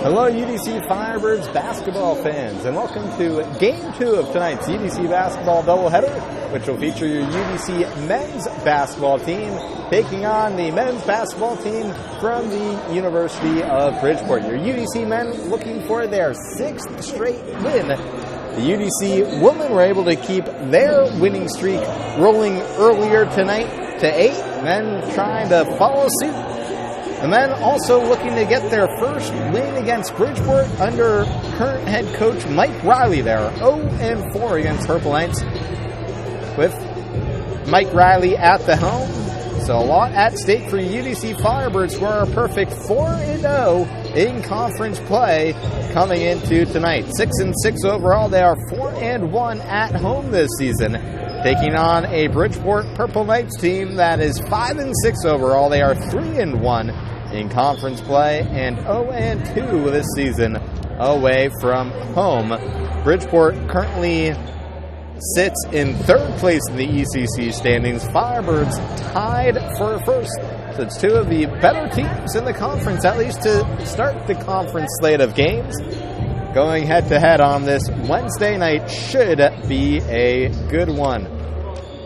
Hello UDC Firebirds basketball fans, and welcome to Game 2 of tonight's UDC basketball doubleheader, which will feature your UDC men's basketball team taking on the men's basketball team from the University of Bridgeport. Your UDC men looking for their 6th straight win. The UDC women were able to keep their winning streak rolling earlier tonight to 8, then trying to follow suit. The men also looking to get their first win against Bridgeport under current head coach Mike Riley. They're 0-4 against Purple Knights with Mike Riley at the helm. So a lot at stake for UDC Firebirds, who are a perfect 4-0 in conference play coming into tonight. 6-6 overall. They are 4-1 at home this season, taking on a Bridgeport Purple Knights team that is 5-6 overall. They are 3-1 in conference play and 0-2 this season away from home. Bridgeport currently sits in 3rd place in the ECC standings. Firebirds tied for first. So it's two of the better teams in the conference, at least to start the conference slate of games. Going head-to-head on this Wednesday night should be a good one.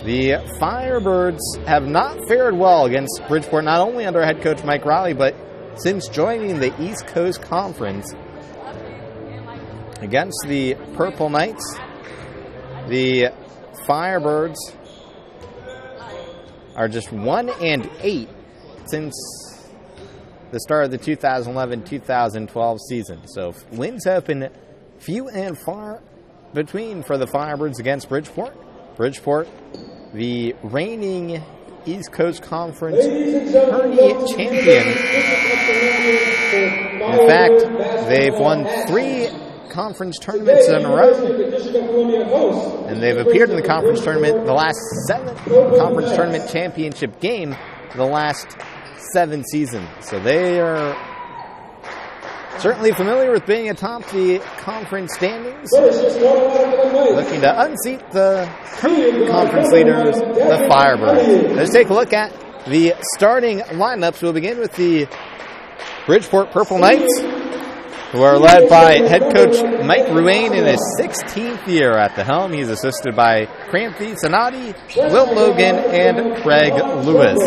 The Firebirds have not fared well against Bridgeport, not only under head coach Mike Riley, but since joining the East Coast Conference. Against the Purple Knights, the Firebirds are just 1-8 since the start of the 2011-2012 season. So wins have been few and far between for the Firebirds against Bridgeport. Bridgeport, the reigning East Coast Conference tourney champion. In fact, they've won 3 conference tournaments in a row, and they've appeared in the conference tournament the last 7 conference tournament championship game the last 7 seasons. So they are certainly familiar with being atop the conference standings, looking to unseat the current conference leaders, the Firebirds. Let's take a look at the starting lineups. We'll begin with the Bridgeport Purple Knights, who are led by head coach Mike Ruane in his 16th year at the helm. He's assisted by Cranthi Sanati, Will Logan, and Craig Lewis.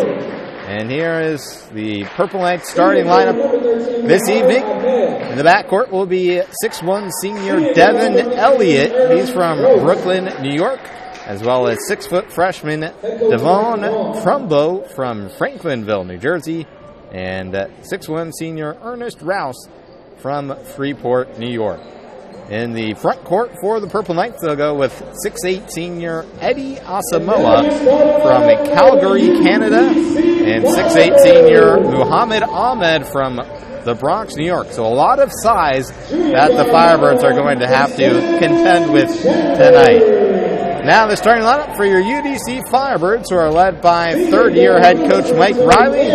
And here is the Purple Knights starting lineup this evening. In the backcourt will be 6'1" senior Devin Elliott. He's from Brooklyn, New York, as well as 6' freshman Devon Frumbo from Franklinville, New Jersey, and 6'1" senior Ernest Rouse from Freeport, New York. In the front court for the Purple Knights, they'll go with 6'8" senior Eddie Asamoah from Calgary, Canada, and 6'8" senior Muhammad Ahmed from the Bronx, New York. So a lot of size that the Firebirds are going to have to contend with tonight. Now the starting lineup for your UDC Firebirds, who are led by 3rd-year head coach Mike Riley.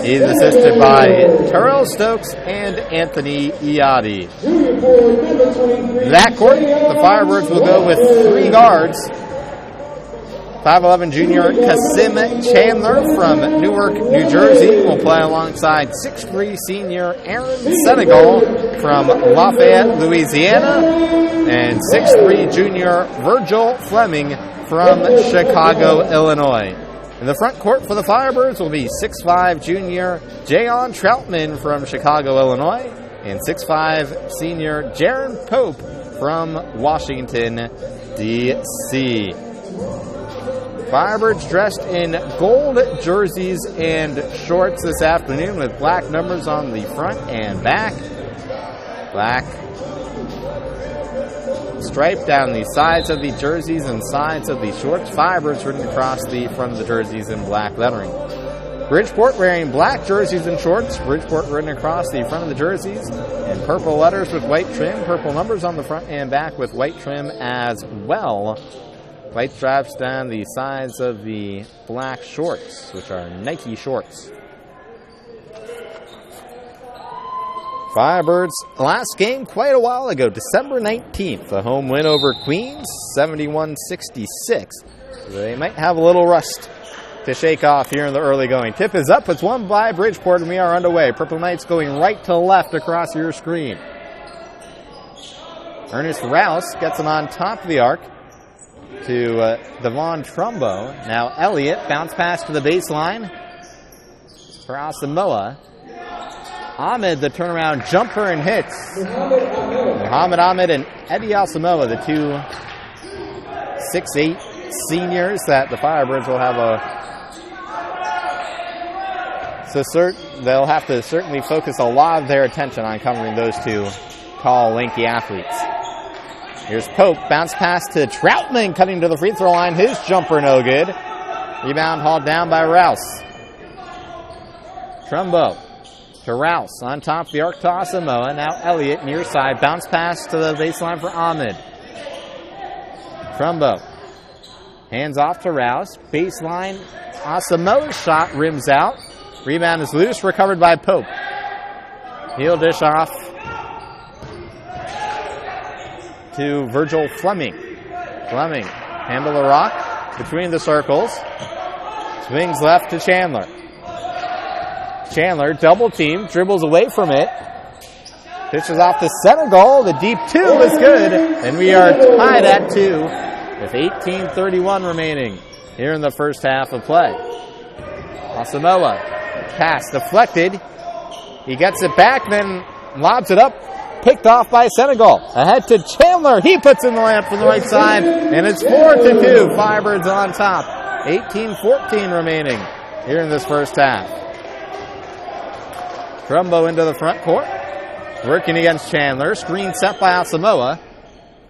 He's assisted by Terrell Stokes and Anthony Iadi. That court, the Firebirds will go with 3 guards. 5'11" junior Kasim Chandler from Newark, New Jersey will play alongside 6'3" senior Aaron Senegal from Lafayette, Louisiana, and 6'3" junior Virgil Fleming from Chicago, Illinois. In the front court for the Firebirds will be 6'5" junior Jayon Troutman from Chicago, Illinois, and 6'5" senior Jaron Pope from Washington, D.C. Firebirds dressed in gold jerseys and shorts this afternoon with black numbers on the front and back. Black stripe down the sides of the jerseys and sides of the shorts. Firebirds written across the front of the jerseys in black lettering. Bridgeport wearing black jerseys and shorts. Bridgeport written across the front of the jerseys in purple letters with white trim. Purple numbers on the front and back with white trim as well. White stripes down the sides of the black shorts, which are Nike shorts. Firebirds last game quite a while ago, December 19th, a home win over Queens, 71-66. They might have a little rust to shake off here in the early going. Tip is up. It's won by Bridgeport, and we are underway. Purple Knights going right to left across your screen. Ernest Rouse gets him on top of the arc to Devon Trumbo. Now Elliott, bounce pass to the baseline for Asamoah. Ahmed, the turnaround jumper and hits. Muhammad Ahmed and Eddie Asamoah, the two 6'8" seniors that the Firebirds will have they'll have to certainly focus a lot of their attention on covering those two tall, lanky athletes. Here's Pope, bounce pass to Troutman, cutting to the free throw line. His jumper no good. Rebound hauled down by Rouse. Trumbo to Rouse, on top of the arc to Asamoah. Now Elliott near side, bounce pass to the baseline for Ahmed. Trumbo, hands off to Rouse, baseline. Asamoah's shot rims out. Rebound is loose, recovered by Pope. He'll dish off to Virgil Fleming. Fleming, handle the rock between the circles. Swings left to Chandler. Chandler, double team, dribbles away from it. Pitches off to Senegal. The deep two is good. And we are tied at 2 with 18:31 remaining here in the first half of play. Asamoah, pass deflected. He gets it back, then lobs it up. Picked off by Senegal. Ahead to Chandler. He puts in the layup from the right side. And it's 4-2. Firebirds on top. 18:14 remaining here in this first half. Trumbo into the front court. Working against Chandler. Screen set by Asamoah.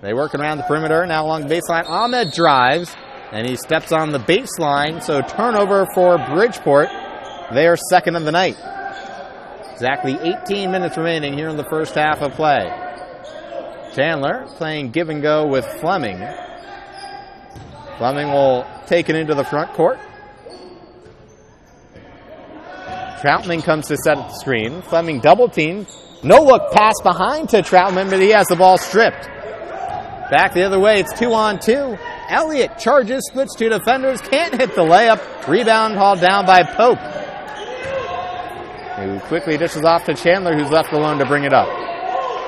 They work around the perimeter. Now along the baseline. Ahmed drives. And he steps on the baseline. So turnover for Bridgeport. They are second of the night. Exactly 18 minutes remaining here in the first half of play. Chandler playing give and go with Fleming. Fleming will take it into the front court. Troutman comes to set up the screen. Fleming double team. No look pass behind to Troutman, but he has the ball stripped. Back the other way, it's 2-on-2. Elliott charges, splits two defenders, can't hit the layup. Rebound hauled down by Pope, who quickly dishes off to Chandler, who's left alone to bring it up.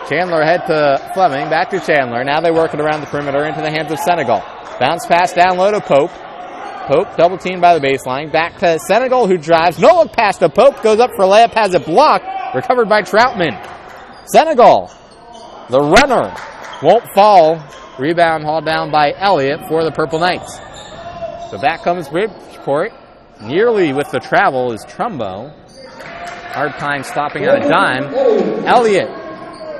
Chandler ahead to Fleming, back to Chandler. Now they work it around the perimeter into the hands of Senegal. Bounce pass down low to Pope. Pope double teamed by the baseline. Back to Senegal, who drives. No look pass to Pope. Goes up for layup, has it blocked. Recovered by Troutman. Senegal, the runner, won't fall. Rebound hauled down by Elliott for the Purple Knights. So back comes Bridgeport. Nearly with the travel is Trumbo. Hard time stopping on a dime. Elliott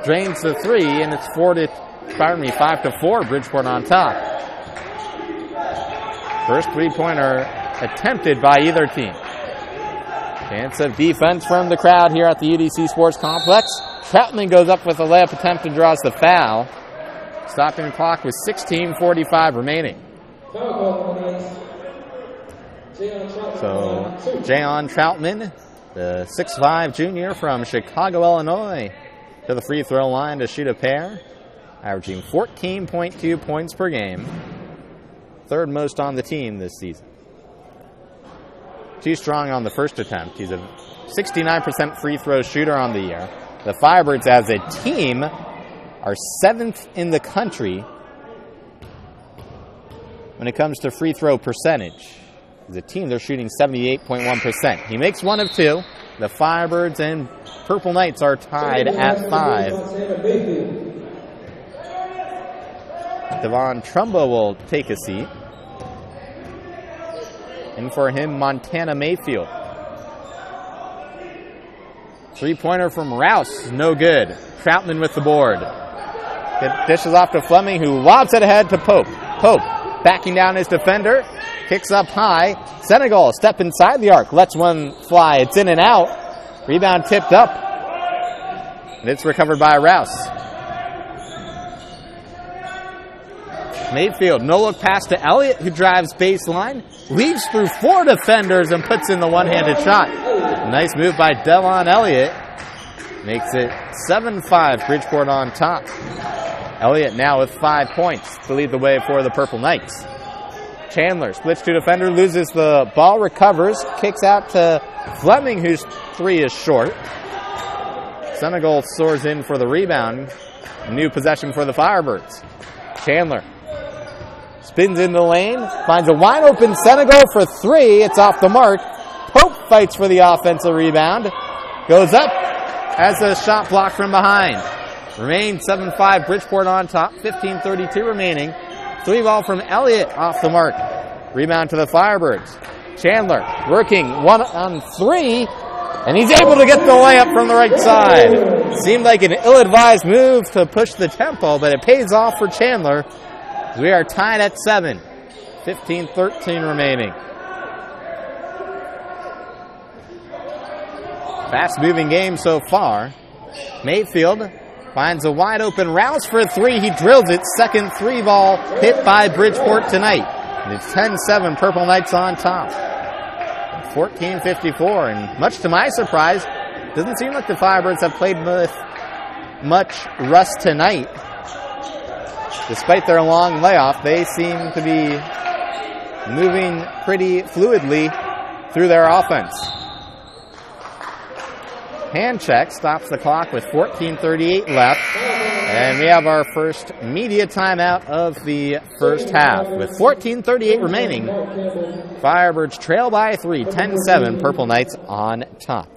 drains the three, and it's 5-4. Bridgeport on top. First three-pointer attempted by either team. Chance of defense from the crowd here at the UDC Sports Complex. Troutman goes up with a layup attempt and draws the foul. Stopping the clock with 16:45 remaining. So, Jayon Troutman, the 6'5" junior from Chicago, Illinois, to the free throw line to shoot a pair, averaging 14.2 points per game. Third most on the team this season. Too strong on the first attempt. He's a 69% free throw shooter on the year. The Firebirds as a team are 7th in the country when it comes to free throw percentage. As a team, they're shooting 78.1%. He makes one of two. The Firebirds and Purple Knights are tied at 5. Devon Trumbo will take a seat. And for him, Montana Mayfield. Three-pointer from Rouse, no good. Troutman with the board. It dishes off to Fleming, who lobs it ahead to Pope. Pope backing down his defender. Kicks up high. Senegal, step inside the arc. Lets one fly. It's in and out. Rebound tipped up. And it's recovered by Rouse. Mayfield, no-look pass to Elliott, who drives baseline. Leads through 4 defenders and puts in the one-handed shot. Nice move by Devon Elliott. Makes it 7-5, Bridgeport on top. Elliott now with 5 points to lead the way for the Purple Knights. Chandler splits to defender, loses the ball, recovers, kicks out to Fleming, whose three is short. Senegal soars in for the rebound. New possession for the Firebirds. Chandler spins in the lane, finds a wide open Senegal for three. It's off the mark. Pope fights for the offensive rebound. Goes up as the shot blocked from behind. Remains 7-5, Bridgeport on top, 15:32 remaining. Three ball from Elliott off the mark. Rebound to the Firebirds. Chandler working 1-on-3, and he's able to get the layup from the right side. Seemed like an ill-advised move to push the tempo, but it pays off for Chandler. We are tied at 7, 15:13 remaining. Fast-moving game so far. Mayfield finds a wide-open Rouse for three. He drills it. Second three ball hit by Bridgeport tonight. And it's 10-7, Purple Knights on top. 14:54, and much to my surprise, doesn't seem like the Firebirds have played with much rust tonight. Despite their long layoff, they seem to be moving pretty fluidly through their offense. Hand check stops the clock with 14:38 left. And we have our first media timeout of the first half. With 14:38 remaining, Firebirds trail by 3, 10-7, Purple Knights on top.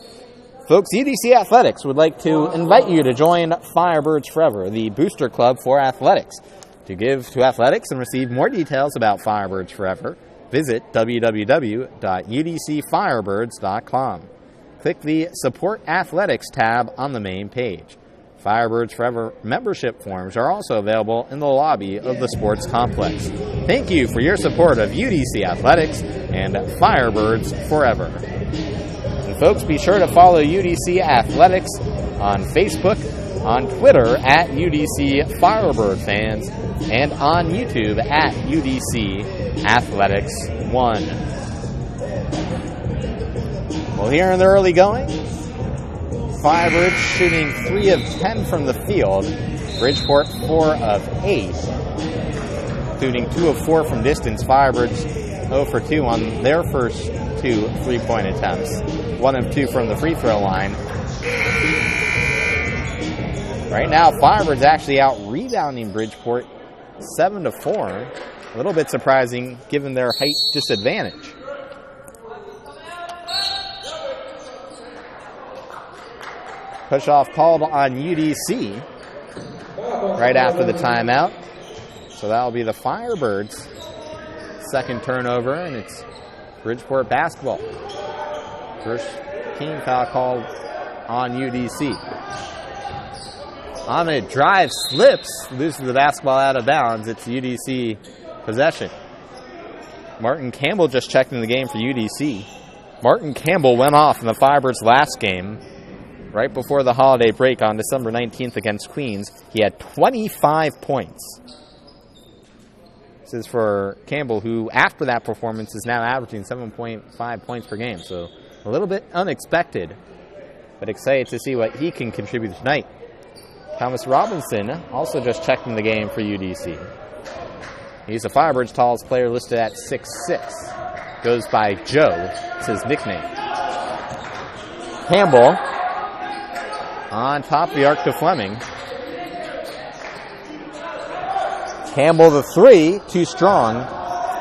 Folks, UDC Athletics would like to invite you to join Firebirds Forever, the booster club for athletics. To give to athletics and receive more details about Firebirds Forever, visit www.udcfirebirds.com. Click the Support Athletics tab on the main page. Firebirds Forever membership forms are also available in the lobby of the sports complex. Thank you for your support of UDC Athletics and Firebirds Forever. And folks, be sure to follow UDC Athletics on Facebook, on Twitter at UDC Firebird Fans, and on YouTube at UDC Athletics 1. Well, here in the early going, Firebirds shooting 3 of 10 from the field. Bridgeport 4 of 8. Shooting 2 of 4 from distance. Firebirds 0 for 2 on their first 2 three-point attempts. 1 of 2 from the free throw line. Right now, Firebirds actually out rebounding Bridgeport 7-4. A little bit surprising given their height disadvantage. Push-off called on UDC right after the timeout. So that'll be the Firebirds' second turnover, and it's Bridgeport basketball. First team foul called on UDC. Ahmed drives, slips, loses the basketball out of bounds. It's UDC possession. Martin Campbell just checked in the game for UDC. Martin Campbell went off in the Firebirds' last game, right before the holiday break on December 19th against Queens. He had 25 points. This is for Campbell, who after that performance is now averaging 7.5 points per game. So a little bit unexpected, but excited to see what he can contribute tonight. Thomas Robinson also just checked in the game for UDC. He's the Firebirds' tallest player, listed at 6'6". Goes by Joe. It's his nickname. Campbell on top of the arc to Fleming. Campbell the three, too strong.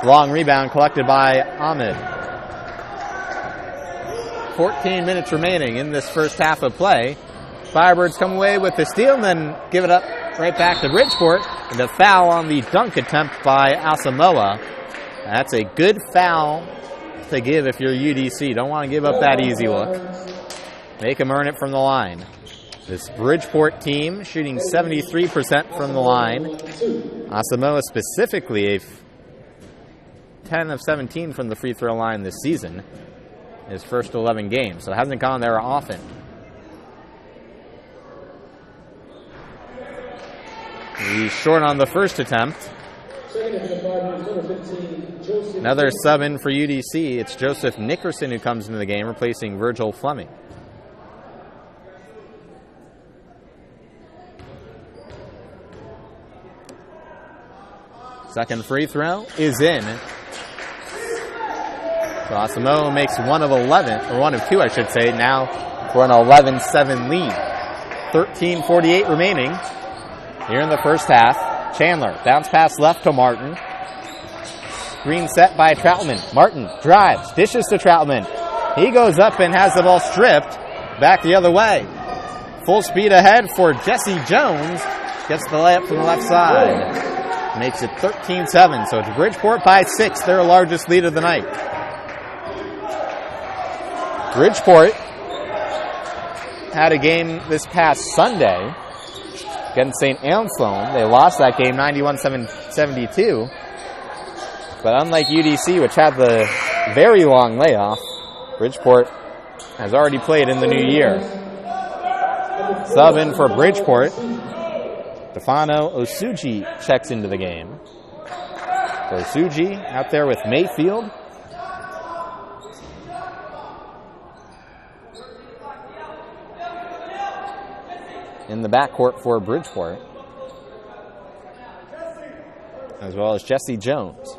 Long rebound collected by Ahmed. 14 minutes remaining in this first half of play. Firebirds come away with the steal and then give it up right back to Bridgeport. And the foul on the dunk attempt by Asamoah. That's a good foul to give if you're UDC. Don't want to give up that easy look. Make them earn it from the line. This Bridgeport team shooting 73% from the line. Asamoah specifically 10 of 17 from the free throw line this season. His first 11 games, so it hasn't gone there often. He's short on the first attempt. Another sub in for UDC. It's Joseph Nickerson who comes into the game, replacing Virgil Fleming. Second free throw is in. Samoa makes 1 of 11, or 1 of 2, I should say, now for an 11-7 lead. 13:48 remaining here in the first half. Chandler, bounce pass left to Martin. Screen set by Troutman. Martin drives, dishes to Troutman. He goes up and has the ball stripped back the other way. Full speed ahead for Jesse Jones. Gets the layup from the left side. Makes it 13-7, so it's Bridgeport by 6, their largest lead of the night. Bridgeport had a game this past Sunday against St. Anselm. They lost that game 91-72. But unlike UDC, which had the very long layoff, Bridgeport has already played in the new year. Sub in for Bridgeport. Stefano Osuji checks into the game. So Osuji out there with Mayfield. In the backcourt for Bridgeport, as well as Jesse Jones.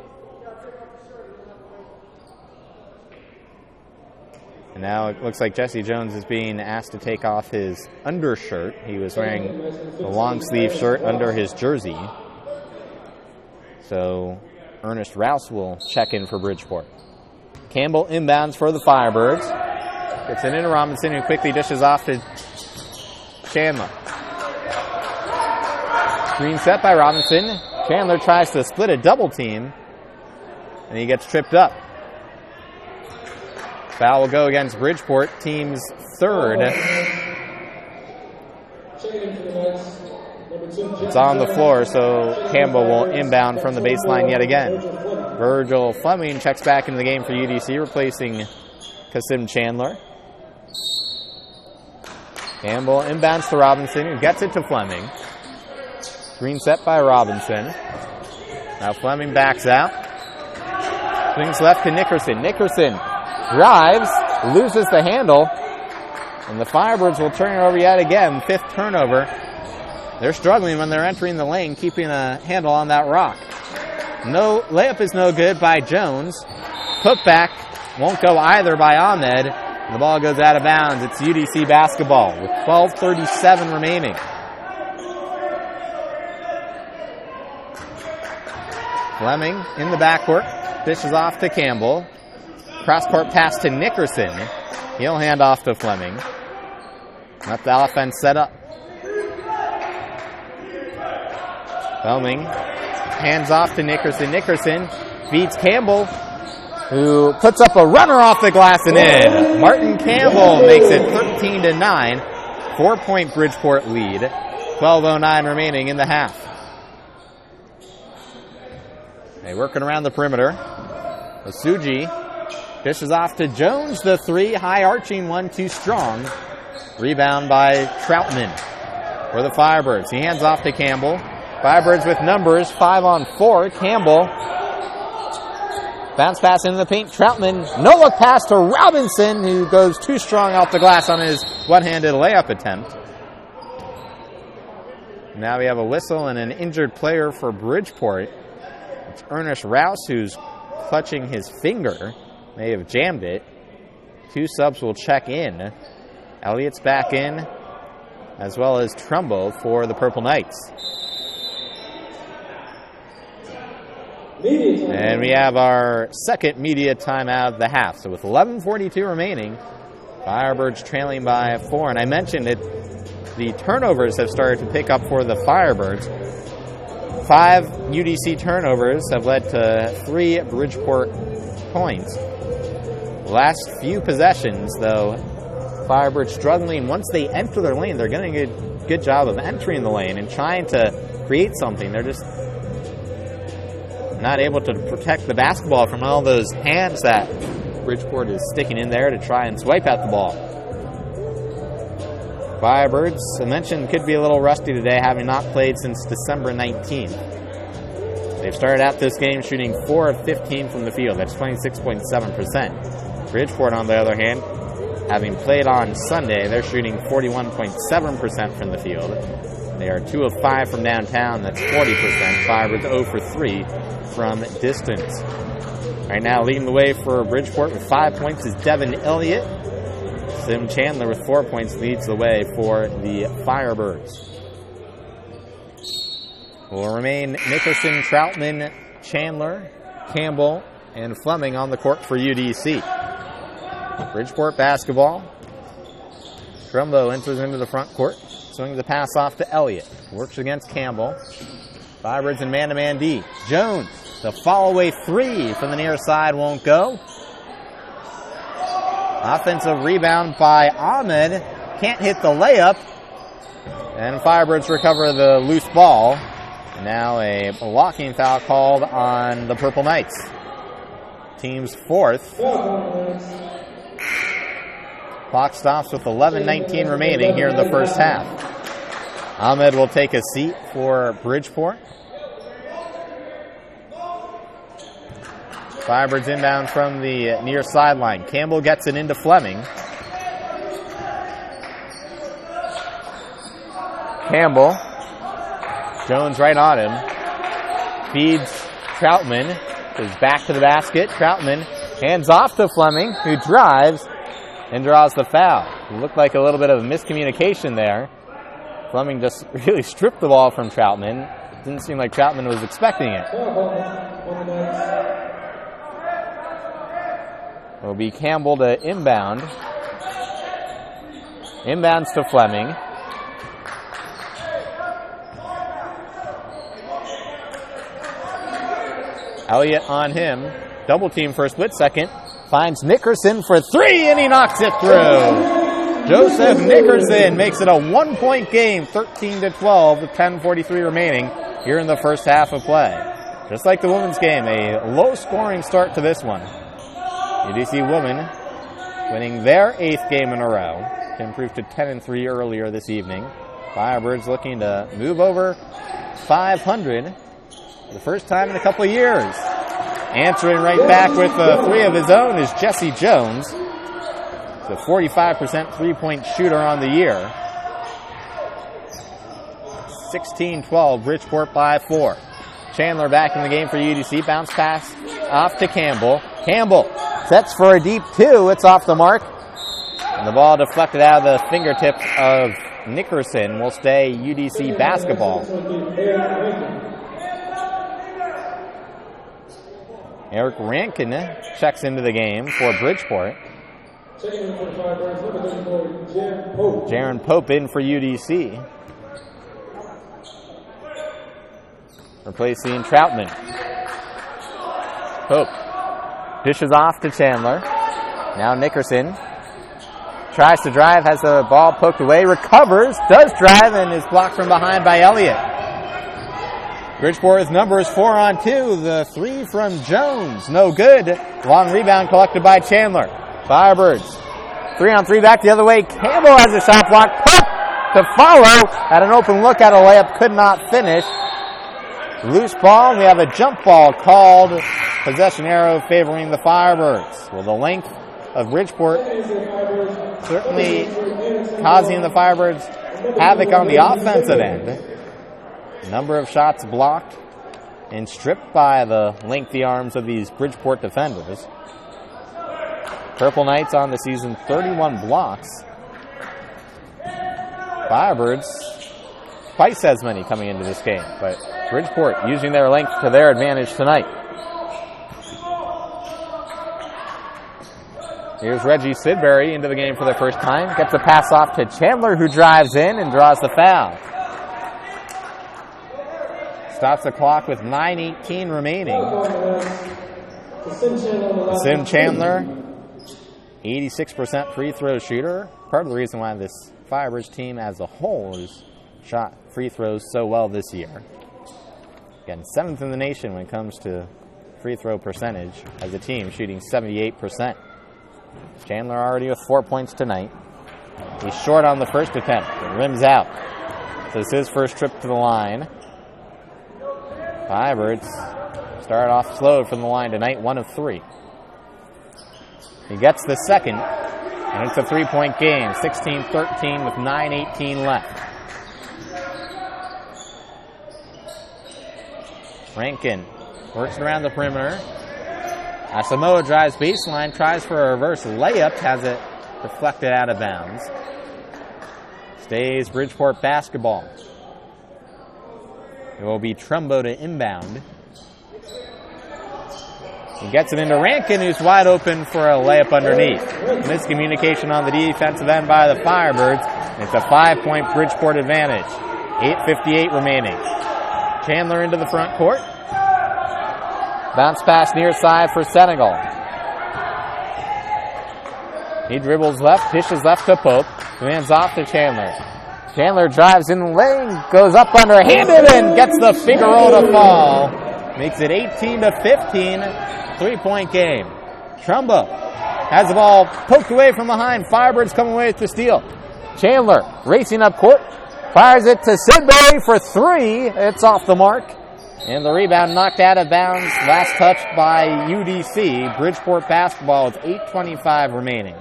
And now it looks like Jesse Jones is being asked to take off his undershirt. He was wearing a long sleeve shirt under his jersey. So Ernest Rouse will check in for Bridgeport. Campbell inbounds for the Firebirds. Gets it into Robinson, who quickly dishes off to Chandler. Screen set by Robinson. Chandler tries to split a double team, and he gets tripped up. Foul will go against Bridgeport, team's third. It's on the floor, so Campbell will inbound from the baseline yet again. Virgil Fleming checks back into the game for UDC, replacing Kasim Chandler. Campbell inbounds to Robinson, who gets it to Fleming. Screen set by Robinson. Now Fleming backs out. Swings left to Nickerson. Nickerson drives, loses the handle, and the Firebirds will turn it over yet again. 5th turnover. They're struggling when they're entering the lane, keeping a handle on that rock. No layup is no good by Jones. Putback won't go either by Ahmed. The ball goes out of bounds. It's UDC basketball with 12:37 remaining. Fleming in the backcourt. Dishes off to Campbell. Cross-court pass to Nickerson. He'll hand off to Fleming. Let the offense set up. Fleming hands off to Nickerson. Nickerson beats Campbell, who puts up a runner off the glass and in. Martin Campbell makes it 13-9. 4-point Bridgeport lead. 12:09 remaining in the half. They working around the perimeter. Osuji dishes off to Jones. The three, high arching one, too strong. Rebound by Troutman for the Firebirds. He hands off to Campbell. Firebirds with numbers, 5-on-4. Campbell. Bounce pass into the paint. Troutman, no-look pass to Robinson, who goes too strong off the glass on his one-handed layup attempt. Now we have a whistle and an injured player for Bridgeport. It's Ernest Rouse, who's clutching his finger. May have jammed it. 2 subs will check in. Elliott's back in, as well as Trumbo for the Purple Knights. And we have our second media timeout of the half. So with 11:42 remaining, Firebirds trailing by 4. And I mentioned it, the turnovers have started to pick up for the Firebirds. 5 UDC turnovers have led to 3 Bridgeport points. Last few possessions, though, Firebirds struggling. Once they enter their lane, they're getting a good job of entering the lane and trying to create something. They're just not able to protect the basketball from all those hands that Bridgeport is sticking in there to try and swipe at the ball. Firebirds, I mentioned, could be a little rusty today, having not played since December 19th. They've started out this game shooting 4 of 15 from the field. That's 26.7%. Bridgeport, on the other hand, having played on Sunday, they're shooting 41.7% from the field. They are 2 of 5 from downtown. That's 40%. Firebirds 0 for 3 from distance. Right now, leading the way for Bridgeport with 5 points is Devin Elliott. Sim Chandler with 4 points leads the way for the Firebirds. Will remain Nickerson, Troutman, Chandler, Campbell, and Fleming on the court for UDC. Bridgeport basketball. Trumbo enters into the front court, swings the pass off to Elliott. Works against Campbell. Firebirds in man-to-man D. Jones, the follow-away three from the near side won't go. Offensive rebound by Ahmed. Can't hit the layup. And Firebirds recover the loose ball. And now a blocking foul called on the Purple Knights. Team's fourth. Clock stops with 11:19 remaining here in the first half. Ahmed will take a seat for Bridgeport. Firebirds inbound from the near sideline. Campbell gets it into Fleming. Campbell. Jones right on him. Feeds Troutman. Goes back to the basket. Troutman hands off to Fleming, who drives and draws the foul. It looked like a little bit of miscommunication there. Fleming just really stripped the ball from Troutman. Didn't seem like Troutman was expecting it. It'll be Campbell to inbound. Inbounds to Fleming. Elliott on him. Double team for a split second. Finds Nickerson for three, and he knocks it through. Joseph Nickerson makes it a 1-point game, 13-12 with 10:43 remaining here in the first half of play. Just like the women's game, a low-scoring start to this one. UDC women winning their 8th game in a row to improve to 10-3 earlier this evening. Firebirds looking to move over 500 for the first time in a couple of years. Answering right back with a three of his own is Jesse Jones. He's a 45% three-point shooter on the year. 16-12, Bridgeport by 4. Chandler back in the game for UDC. Bounce pass off to Campbell. Campbell sets for a deep two. It's off the mark. And the ball deflected out of the fingertips of Nickerson. Will stay UDC basketball. Eric Rankin checks into the game for Bridgeport. Jaron Pope in for UDC. Replacing Troutman. Pope dishes off to Chandler. Now Nickerson tries to drive, has the ball poked away, recovers, does drive, and is blocked from behind by Elliott. Bridgeport's number is 4 on 2. The three from Jones, no good. Long rebound collected by Chandler. Firebirds, 3 on 3 back the other way. Campbell has a shot block. Pope to follow. Had an open look at a layup, could not finish. Loose ball, we have a jump ball called. Possession arrow favoring the Firebirds. Well, the length of Bridgeport certainly causing the Firebirds havoc on the offensive end. Number of shots blocked and stripped by the lengthy arms of these Bridgeport defenders. Purple Knights on the season, 31 blocks. Firebirds, twice as many coming into this game, but Bridgeport using their length to their advantage tonight. Here's Reggie Sidbury into the game for the first time. Gets a pass off to Chandler, who drives in and draws the foul. Stops the clock with 9:18 remaining. Sim Chandler, 86% free throw shooter. Part of the reason why this Firebirds team as a whole has shot free throws so well this year. Again, 7th in the nation when it comes to free throw percentage as a team, shooting 78%. Chandler already with 4 points tonight. He's short on the first attempt. It rims out. So this is his first trip to the line. Firebirds start off slow from the line tonight, 1 of 3. He gets the second, and it's a 3-point game, 16-13 with 9:18 left. Rankin works around the perimeter. Asamoah drives baseline, tries for a reverse layup, has it deflected out of bounds. Stays Bridgeport basketball. It will be Trumbo to inbound. He gets it into Rankin, who's wide open for a layup underneath. Miscommunication on the defensive end by the Firebirds. It's a 5-point Bridgeport advantage. 8:58 remaining. Chandler into the front court. Bounce pass near side for Senegal. He dribbles left, dishes left to Pope. Hands off to Chandler. Chandler drives in the lane, goes up underhanded, and gets the finger roll to fall. Makes it 18-15, 3-point game. Trumbo has the ball poked away from behind. Firebirds come away with the steal. Chandler racing up court, fires it to Sidbury for 3. It's off the mark. And the rebound knocked out of bounds. Last touch by UDC. Bridgeport basketball with 8:25 remaining.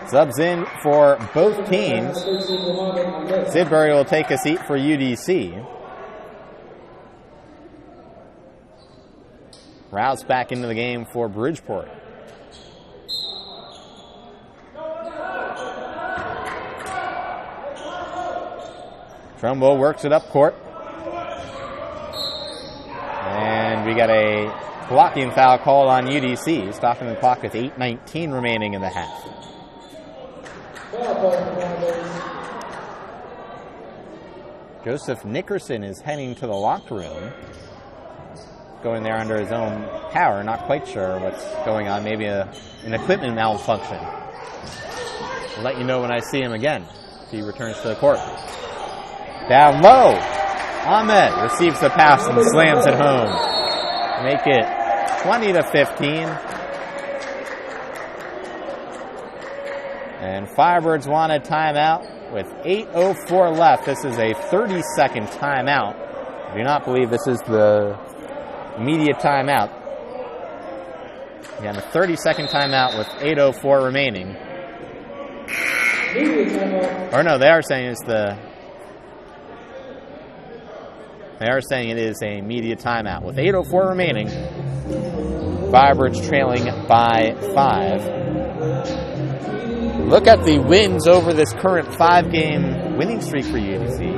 Subs in for both teams. Sidbury will take a seat for UDC. Rouse back into the game for Bridgeport. Trumbo works it up court. And we got a blocking foul called on UDC, stopping the clock with 8:19 remaining in the half. Joseph Nickerson is heading to the locker room. Going there under his own power, not quite sure what's going on. Maybe an equipment malfunction. I'll let you know when I see him again if he returns to the court. Down low, Ahmed receives the pass and slams it home. Make it 20-15. And Firebirds want a timeout with 8:04 left. This is a 30-second timeout. I do not believe this is the immediate timeout. Again, a 30-second timeout with 8:04 remaining. Or no, they are saying it's the... They are saying it is a media timeout. With 8:04 remaining, Firebirds trailing by 5. Look at the wins over this current 5-game winning streak for UDC.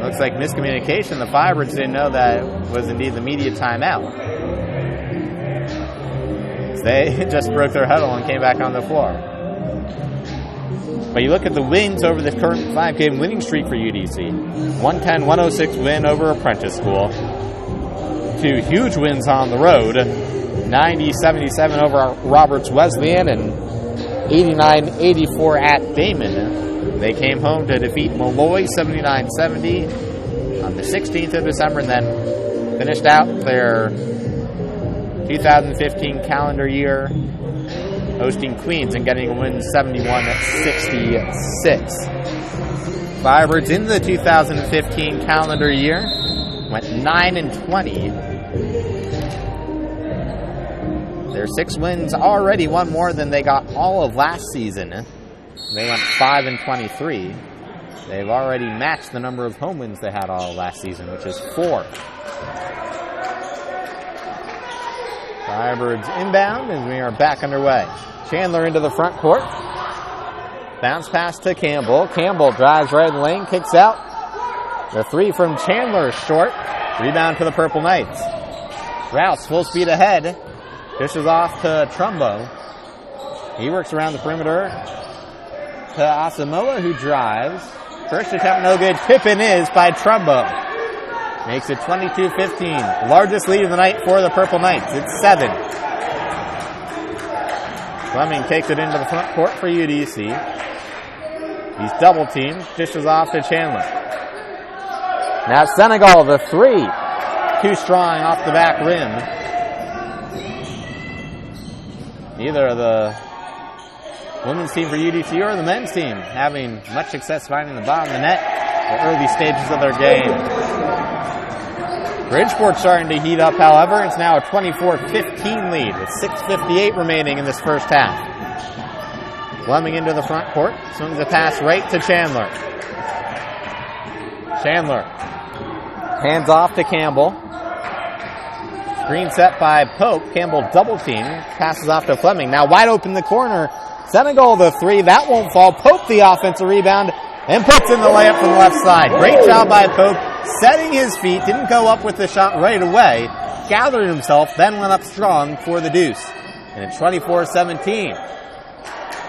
Looks like miscommunication. The Firebirds didn't know that it was indeed the media timeout. They just broke their huddle and came back on the floor. But you look at the wins over the current 5-game winning streak for UDC. 110-106 win over Apprentice School. 2 huge wins on the road. 90-77 over Roberts Wesleyan and 89-84 at Damon. They came home to defeat Malloy 79-70 on the 16th of December and then finished out their 2015 calendar year hosting Queens and getting a win 71-66. Firebirds in the 2015 calendar year went 9-20. Their 6 wins already one more than they got all of last season. They went 5-23. They've already matched the number of home wins they had all of last season, which is 4. Firebirds inbound and we are back underway. Chandler into the front court. Bounce pass to Campbell. Campbell drives right in the lane, kicks out. The 3 from Chandler is short. Rebound for the Purple Knights. Rouse full speed ahead. Dishes off to Trumbo. He works around the perimeter to Asamoah, who drives. First attempt no good. Tip-in is by Trumbo. Makes it 22-15. Largest lead of the night for the Purple Knights. It's 7. Fleming takes it into the front court for UDC. He's double teamed. Dishes off to Chandler. Now Senegal, the 3. Too strong off the back rim. Neither of the women's team for UDC or the men's team having much success finding the bottom of the net in the early stages of their game. Bridgeport starting to heat up, however. It's now a 24-15 lead with 6:58 remaining in this first half. Fleming into the front court. Swings a pass right to Chandler. Chandler Hands off to Campbell. Screen set by Pope. Campbell double team. Passes off to Fleming. Now wide open in the corner. Senegal the three. That won't fall. Pope the offensive rebound and puts in the layup from the left side. Great job by Pope. Setting his feet. Didn't go up with the shot right away. Gathered himself. Then went up strong for the deuce. And it's 24-17.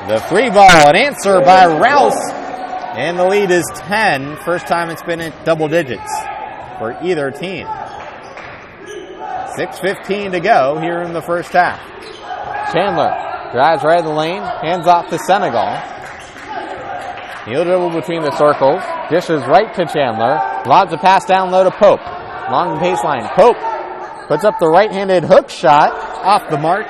The free ball. An answer by Rouse. And the lead is 10. First time it's been at double digits for either team. 6:15 to go here in the first half. Chandler drives right in the lane, hands off to Senegal. He'll dribble between the circles, dishes right to Chandler, lobs a pass down low to Pope. Along the baseline, Pope puts up the right-handed hook shot, off the mark.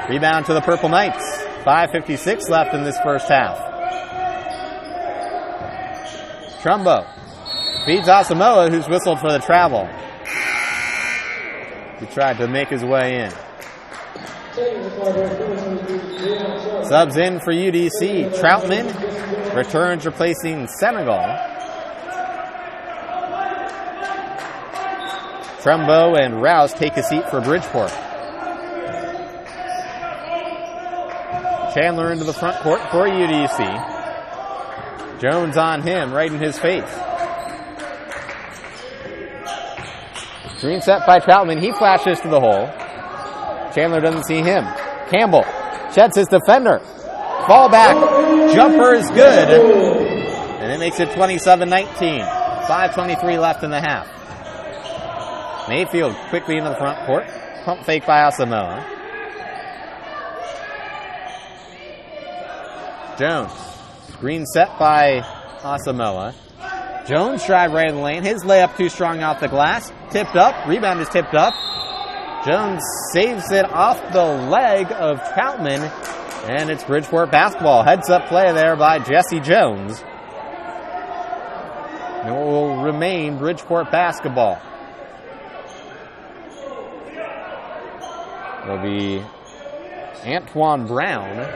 Rebound to the Purple Knights. 5:56 left in this first half. Trumbo feeds Asamoah, who's whistled for the travel. He tried to make his way in. Subs in for UDC. Troutman returns, replacing Senegal. Trumbo and Rouse take a seat for Bridgeport. Chandler into the front court for UDC. Jones on him, right in his face. Screen set by Troutman. He flashes to the hole. Chandler doesn't see him. Campbell sheds his defender. Fall back. Jumper is good. And it makes it 27-19. 5:23 left in the half. Mayfield quickly into the front court. Pump fake by Asamoah. Jones. Screen set by Asamoah. Jones drive right in the lane. His layup too strong off the glass. Tipped up. Rebound is tipped up. Jones saves it off the leg of Troutman. And it's Bridgeport basketball. Heads up play there by Jesse Jones. And it will remain Bridgeport basketball. It'll be Antoine Brown.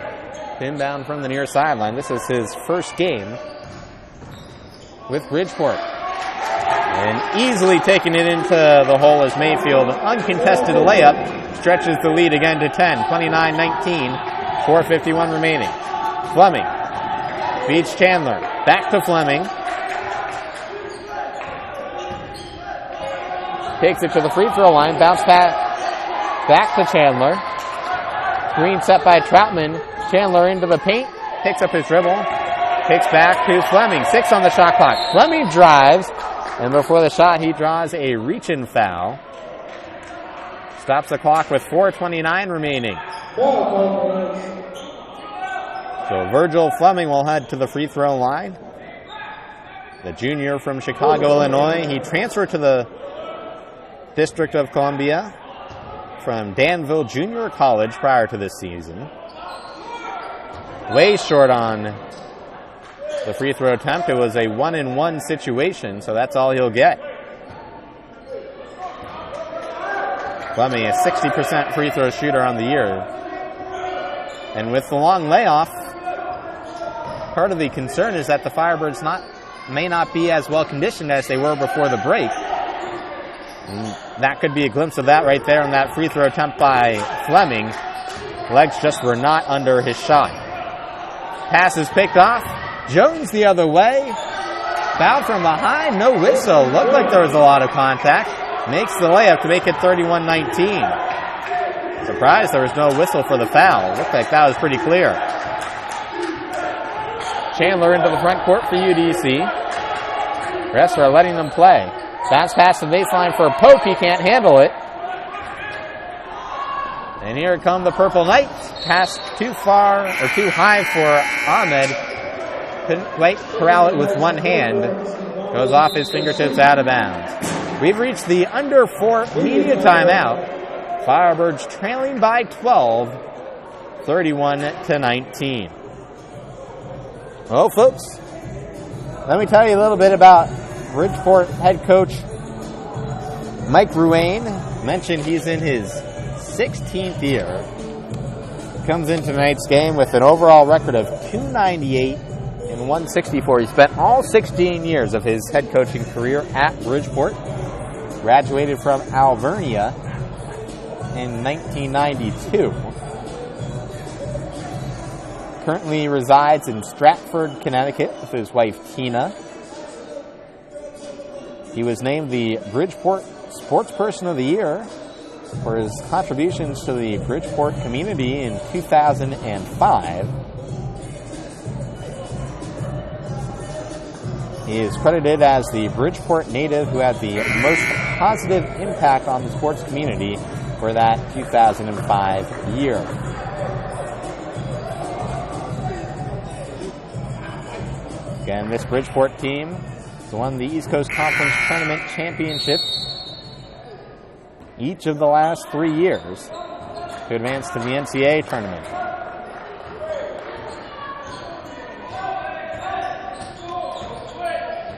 Inbound from the near sideline. This is his first game with Bridgeport. And easily taking it into the hole as Mayfield. Uncontested layup. Stretches the lead again to 10. 29-19. 4:51 remaining. Fleming feeds Chandler. Back to Fleming. Takes it to the free throw line. Bounce back to Chandler. Screen set by Troutman. Chandler into the paint. Picks up his dribble. Kicks back to Fleming. 6 on the shot clock. Fleming drives. And before the shot, he draws a reach-in foul. Stops the clock with 4:29 remaining. So Virgil Fleming will head to the free throw line. The junior from Chicago, Illinois. He transferred to the District of Columbia from Danville Junior College prior to this season. Way short on the free throw attempt. It was a 1-and-1 situation, so that's all he'll get. Fleming, a 60% free throw shooter on the year. And with the long layoff, part of the concern is that the Firebirds may not be as well conditioned as they were before the break. And that could be a glimpse of that right there on that free throw attempt by Fleming. Legs just were not under his shot. Pass is picked off. Jones the other way. Foul from behind. No whistle. Looked like there was a lot of contact. Makes the layup to make it 31-19. Surprised there was no whistle for the foul. Looked like that was pretty clear. Chandler into the front court for UDC. Refs are letting them play. Bounce pass the baseline for Pope. He can't handle it. And here come the Purple Knights. Pass too far or too high for Ahmed. Couldn't quite corral it with one hand. Goes off his fingertips out of bounds. We've reached the under 4 media timeout. Firebirds trailing by 12, 31-19. Well, folks, let me tell you a little bit about Bridgeport head coach Mike Ruane. Mentioned he's in his 16th year. Comes into tonight's game with an overall record of 298 and 164. He spent all 16 years of his head coaching career at Bridgeport. Graduated from Alvernia in 1992. Currently resides in Stratford, Connecticut with his wife Tina. He was named the Bridgeport Sportsperson of the Year for his contributions to the Bridgeport community in 2005. He is credited as the Bridgeport native who had the most positive impact on the sports community for that 2005 year. Again, this Bridgeport team won the East Coast Conference Tournament Championship each of the last 3 years to advance to the NCAA tournament.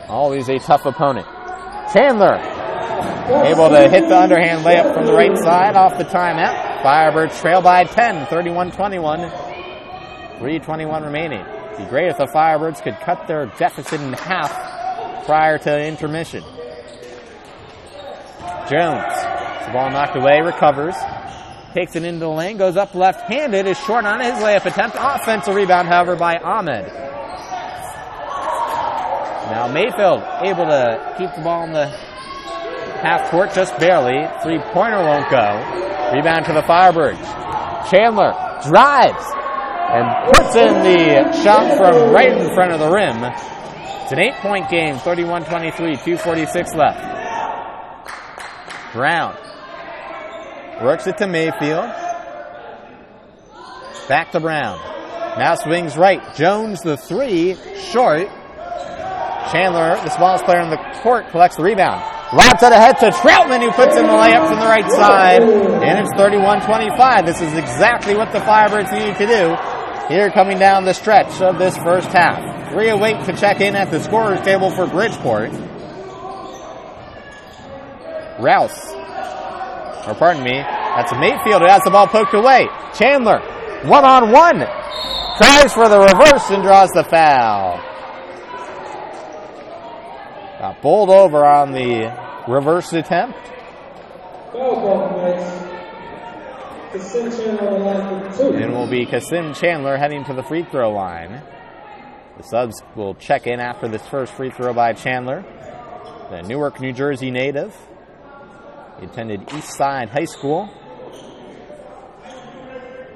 Always a tough opponent. Chandler able to hit the underhand layup from the right side off the timeout. Firebirds trail by 10, 31-21. 3:21 remaining. It'd be great if the Firebirds could cut their deficit in half prior to intermission. Jones, the ball knocked away, recovers, takes it into the lane, goes up left-handed, is short on his layup attempt. Offensive rebound, however, by Ahmed. Now Mayfield able to keep the ball in the half court just barely. Three-pointer won't go. Rebound to the Firebirds. Chandler drives and puts in the shot from right in front of the rim. It's an 8-point game, 31-23, 2:46 left. Brown works it to Mayfield. Back to Brown. Now swings right. Jones, the three, short. Chandler, the smallest player on the court, collects the rebound. Lobs it ahead to Troutman, who puts in the layup from the right side. And it's 31-25. This is exactly what the Firebirds needed to do here coming down the stretch of this first half. 3:08 to check in at the scorer's table for Bridgeport. That's Mayfield who has the ball poked away. Chandler, one-on-one, tries for the reverse and draws the foul. Got bowled over on the reverse attempt. And will be Kasim Chandler heading to the free throw line. The subs will check in after this first free throw by Chandler. The Newark, New Jersey native. He attended Eastside High School.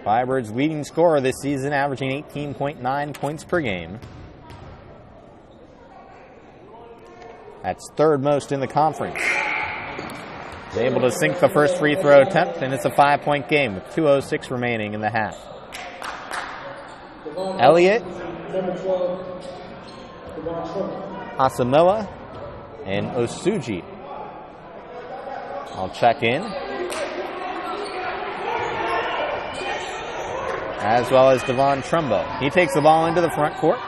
Firebirds' leading scorer this season, averaging 18.9 points per game. That's third most in the conference. He's able to sink the first free throw attempt, and it's a 5-point game with 2:06 remaining in the half. Elliott, Asamilla, and Osuji. I'll check in. As well as Devon Trumbo. He takes the ball into the front court.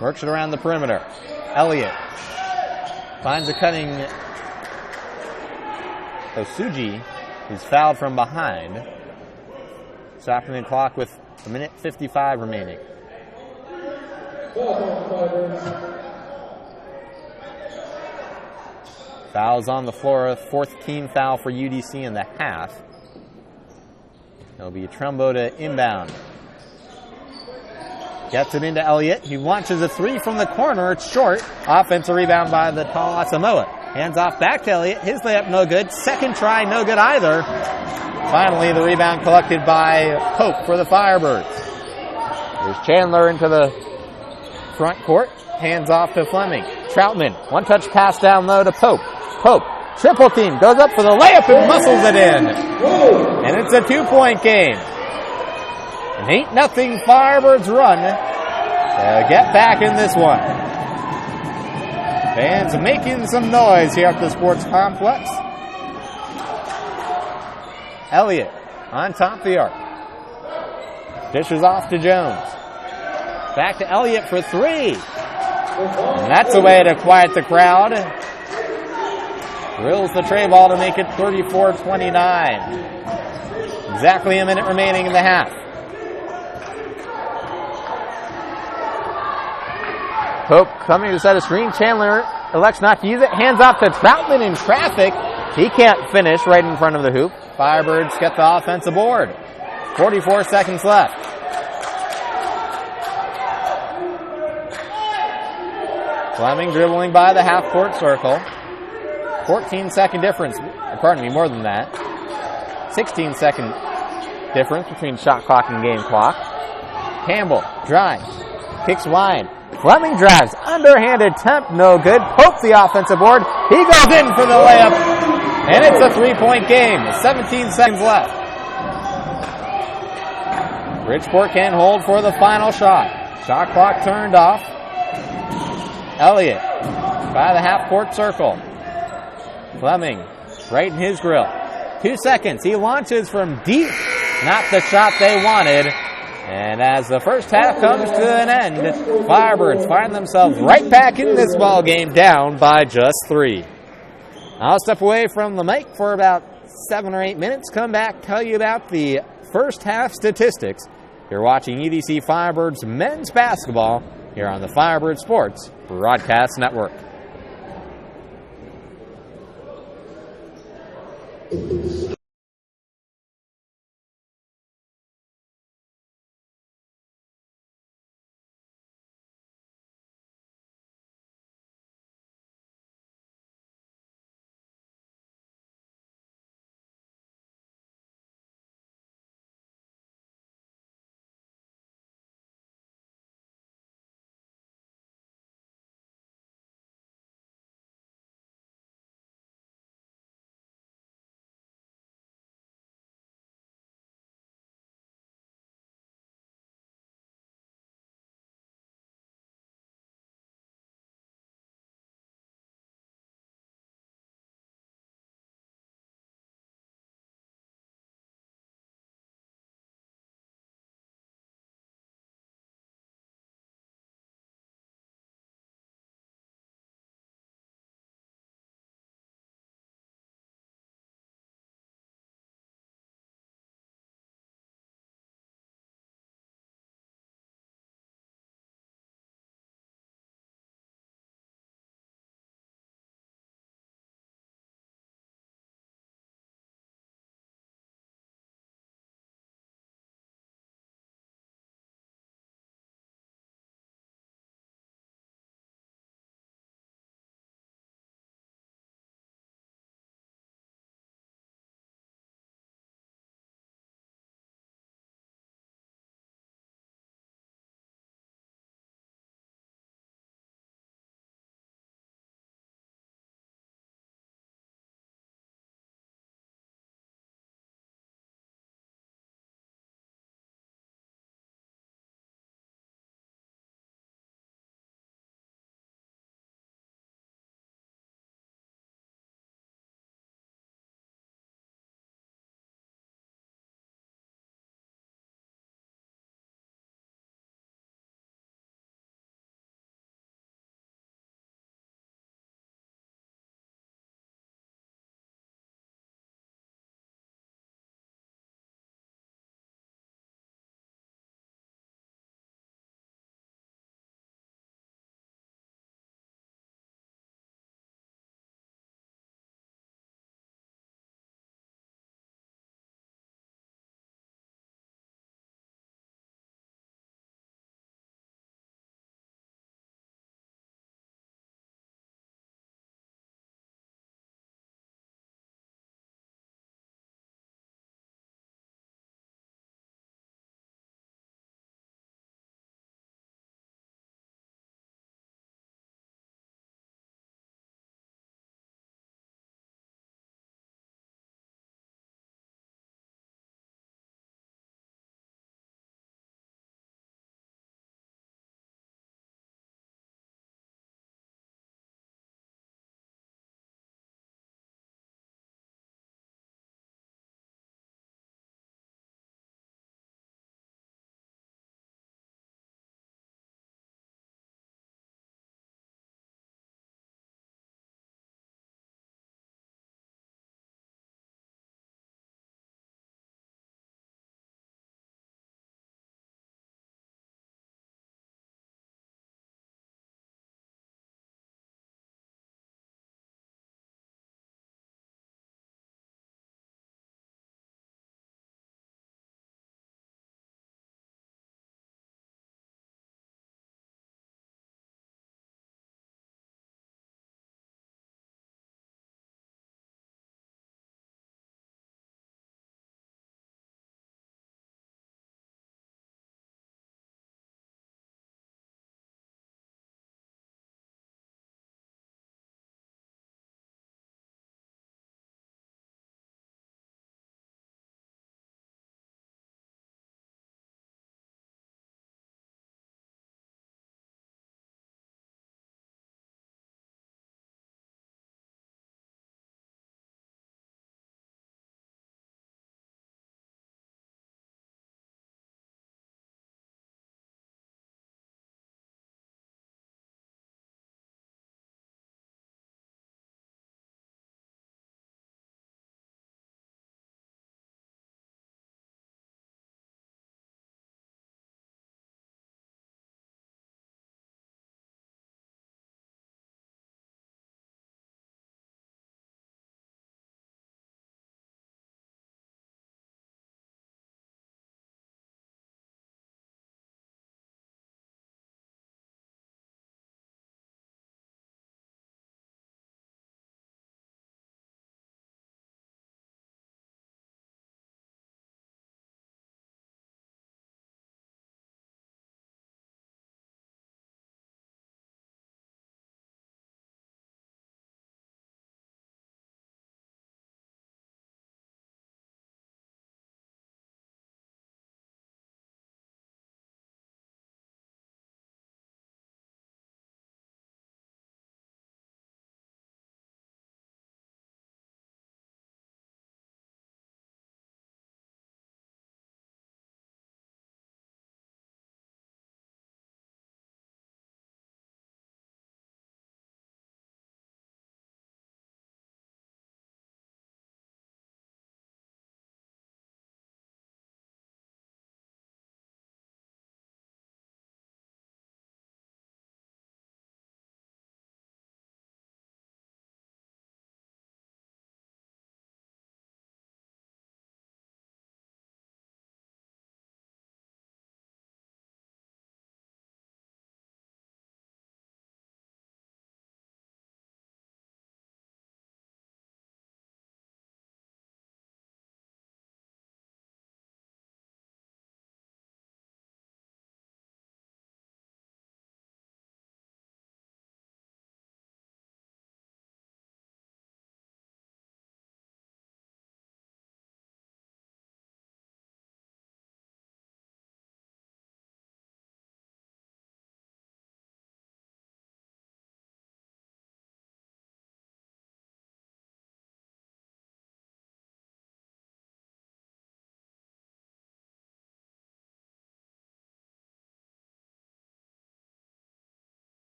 Works it around the perimeter. Elliott finds a cutting Osuji, who's fouled from behind. Stopping the clock with 1:55 remaining. Fouls on the floor, a fourth team foul for UDC in the half. There'll be a Trumbo to inbound. Gets it into Elliott. He launches a three from the corner. It's short. Offensive rebound by the tall Asamoah. Hands off back to Elliott. His layup no good. Second try no good either. Finally, the rebound collected by Pope for the Firebirds. There's Chandler into the front court. Hands off to Fleming. Troutman. One-touch pass down low to Pope. Pope. Triple team. Goes up for the layup and muscles it in. And it's a 2-point game. An 8-0 Firebirds run to get back in this one. Fans making some noise here at the sports complex. Elliott on top of the arc. Dishes off to Jones. Back to Elliott for three. And that's a way to quiet the crowd. Drills the tray ball to make it 34-29. Exactly a minute remaining in the half. Pope coming to set a screen. Chandler elects not to use it. Hands off to Troutman in traffic. He can't finish right in front of the hoop. Firebirds get the offensive board. 44 seconds left. Fleming dribbling by the half-court circle. 14-second difference. Pardon me, more than that. 16-second difference between shot clock and game clock. Campbell drives. Kicks wide. Fleming drives. Underhanded attempt. No good. Pokes the offensive board. He goes in for the layup. And it's a three-point game. 17 seconds left. Bridgeport can hold for the final shot. Shot clock turned off. Elliott by the half-court circle. Fleming right in his grill. 2 seconds. He launches from deep. Not the shot they wanted. And as the first half comes to an end, Firebirds find themselves right back in this ball game, down by just 3. I'll step away from the mic for about 7 or 8 minutes. Come back, tell you about the first half statistics. You're watching UDC Firebirds men's basketball here on the Firebird Sports Broadcast Network.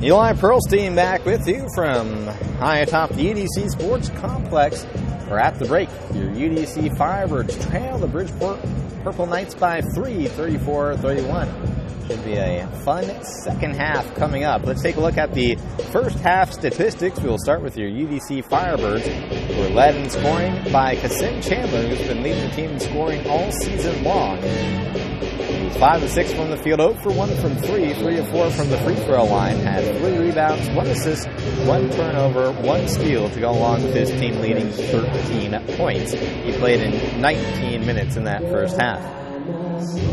Eli Pearlstein back with you from high atop the UDC Sports Complex. We're at the break. Your UDC Firebirds trail the Bridgeport Purple Knights by 3, 34-31. Should be a fun second half coming up. Let's take a look at the first half statistics. We'll start with your UDC Firebirds, who were led in scoring by Kassim Chandler, who's been leading the team in scoring all season long. He was 5 of 6 from the field, 0 for 1 from 3, 3 of 4 from the free throw line, had 3 rebounds, 1 assist, 1 turnover, 1 steal to go along with his team leading 13 points. He played in 19 minutes in that first half.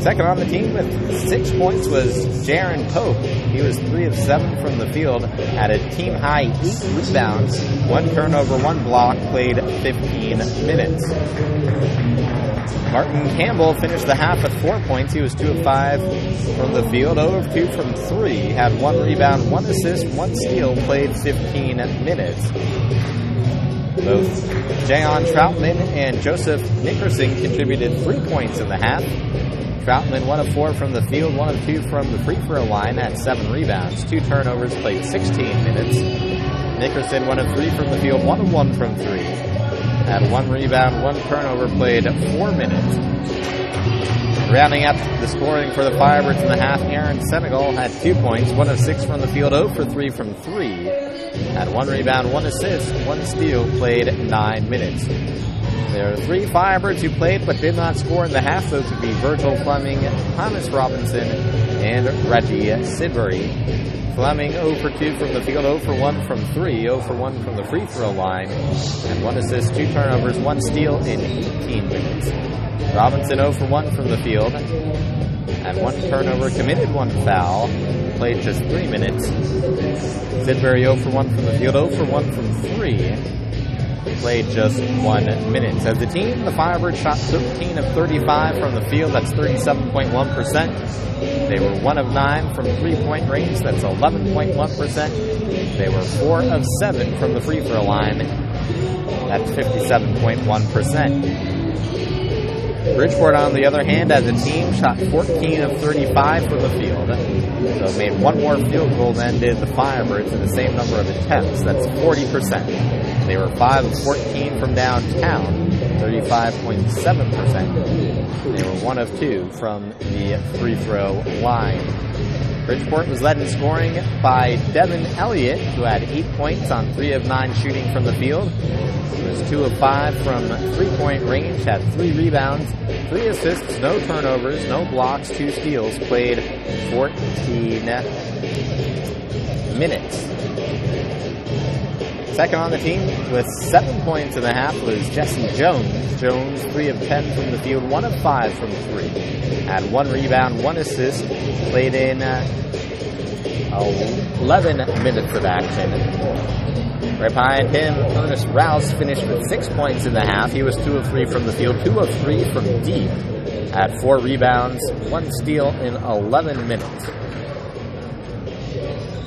Second on the team with 6 points was Jaron Pope. He was 3 of 7 from the field, had a team high 8 rebounds, 1 turnover, 1 block, played 15 minutes. Martin Campbell finished the half with 4 points. He was 2 of 5 from the field, 0 of 2 from 3, had 1 rebound, 1 assist, 1 steal, played 15 minutes. Both Jayon Troutman and Joseph Nickerson contributed 3 points in the half. Troutman 1 of 4 from the field, 1 of 2 from the free throw line, had 7 rebounds, 2 turnovers, played 16 minutes. Nickerson 1 of 3 from the field, 1 of 1 from 3, had 1 rebound, 1 turnover, played 4 minutes. Rounding up the scoring for the Firebirds in the half, Aaron Senegal had 2 points, 1 of 6 from the field, 0 for 3 from 3, had 1 rebound, 1 assist, 1 steal, played 9 minutes. There are 3 Firebirds who played but did not score in the half. Those would be Virgil Fleming, Thomas Robinson, and Reggie Sidbury. Fleming 0 for 2 from the field, 0 for 1 from 3, 0 for 1 from the free throw line, and 1 assist, 2 turnovers, 1 steal in 18 minutes. Robinson 0 for 1 from the field, had 1 turnover, committed 1 foul, played just 3 minutes. Sidbury 0 for 1 from the field, 0 for 1 from 3, played just 1 minute. As a team, the Firebirds shot 13 of 35 from the field, that's 37.1%. They were 1 of 9 from 3-point range, that's 11.1%. They were 4 of 7 from the free throw line, that's 57.1%. Bridgeport, on the other hand, as a team, shot 14 of 35 from the field. So it made 1 more field goal than did the Firebirds in the same number of attempts. That's 40%. They were 5 of 14 from downtown, 35.7%. They were 1 of 2 from the free throw line. Bridgeport was led in scoring by Devin Elliott, who had 8 points on 3 of 9 shooting from the field. He was 2 of 5 from 3-point range, had 3 rebounds, 3 assists, no turnovers, no blocks, 2 steals, played 14 minutes. Second on the team with 7 points in the half was Jesse Jones. Jones 3 of 10 from the field, 1 of 5 from 3. Had 1 rebound, 1 assist, played in 11 minutes of action. Right behind him, Ernest Rouse finished with 6 points in the half. He was 2 of 3 from the field, 2 of 3 from deep. Had 4 rebounds, 1 steal in 11 minutes.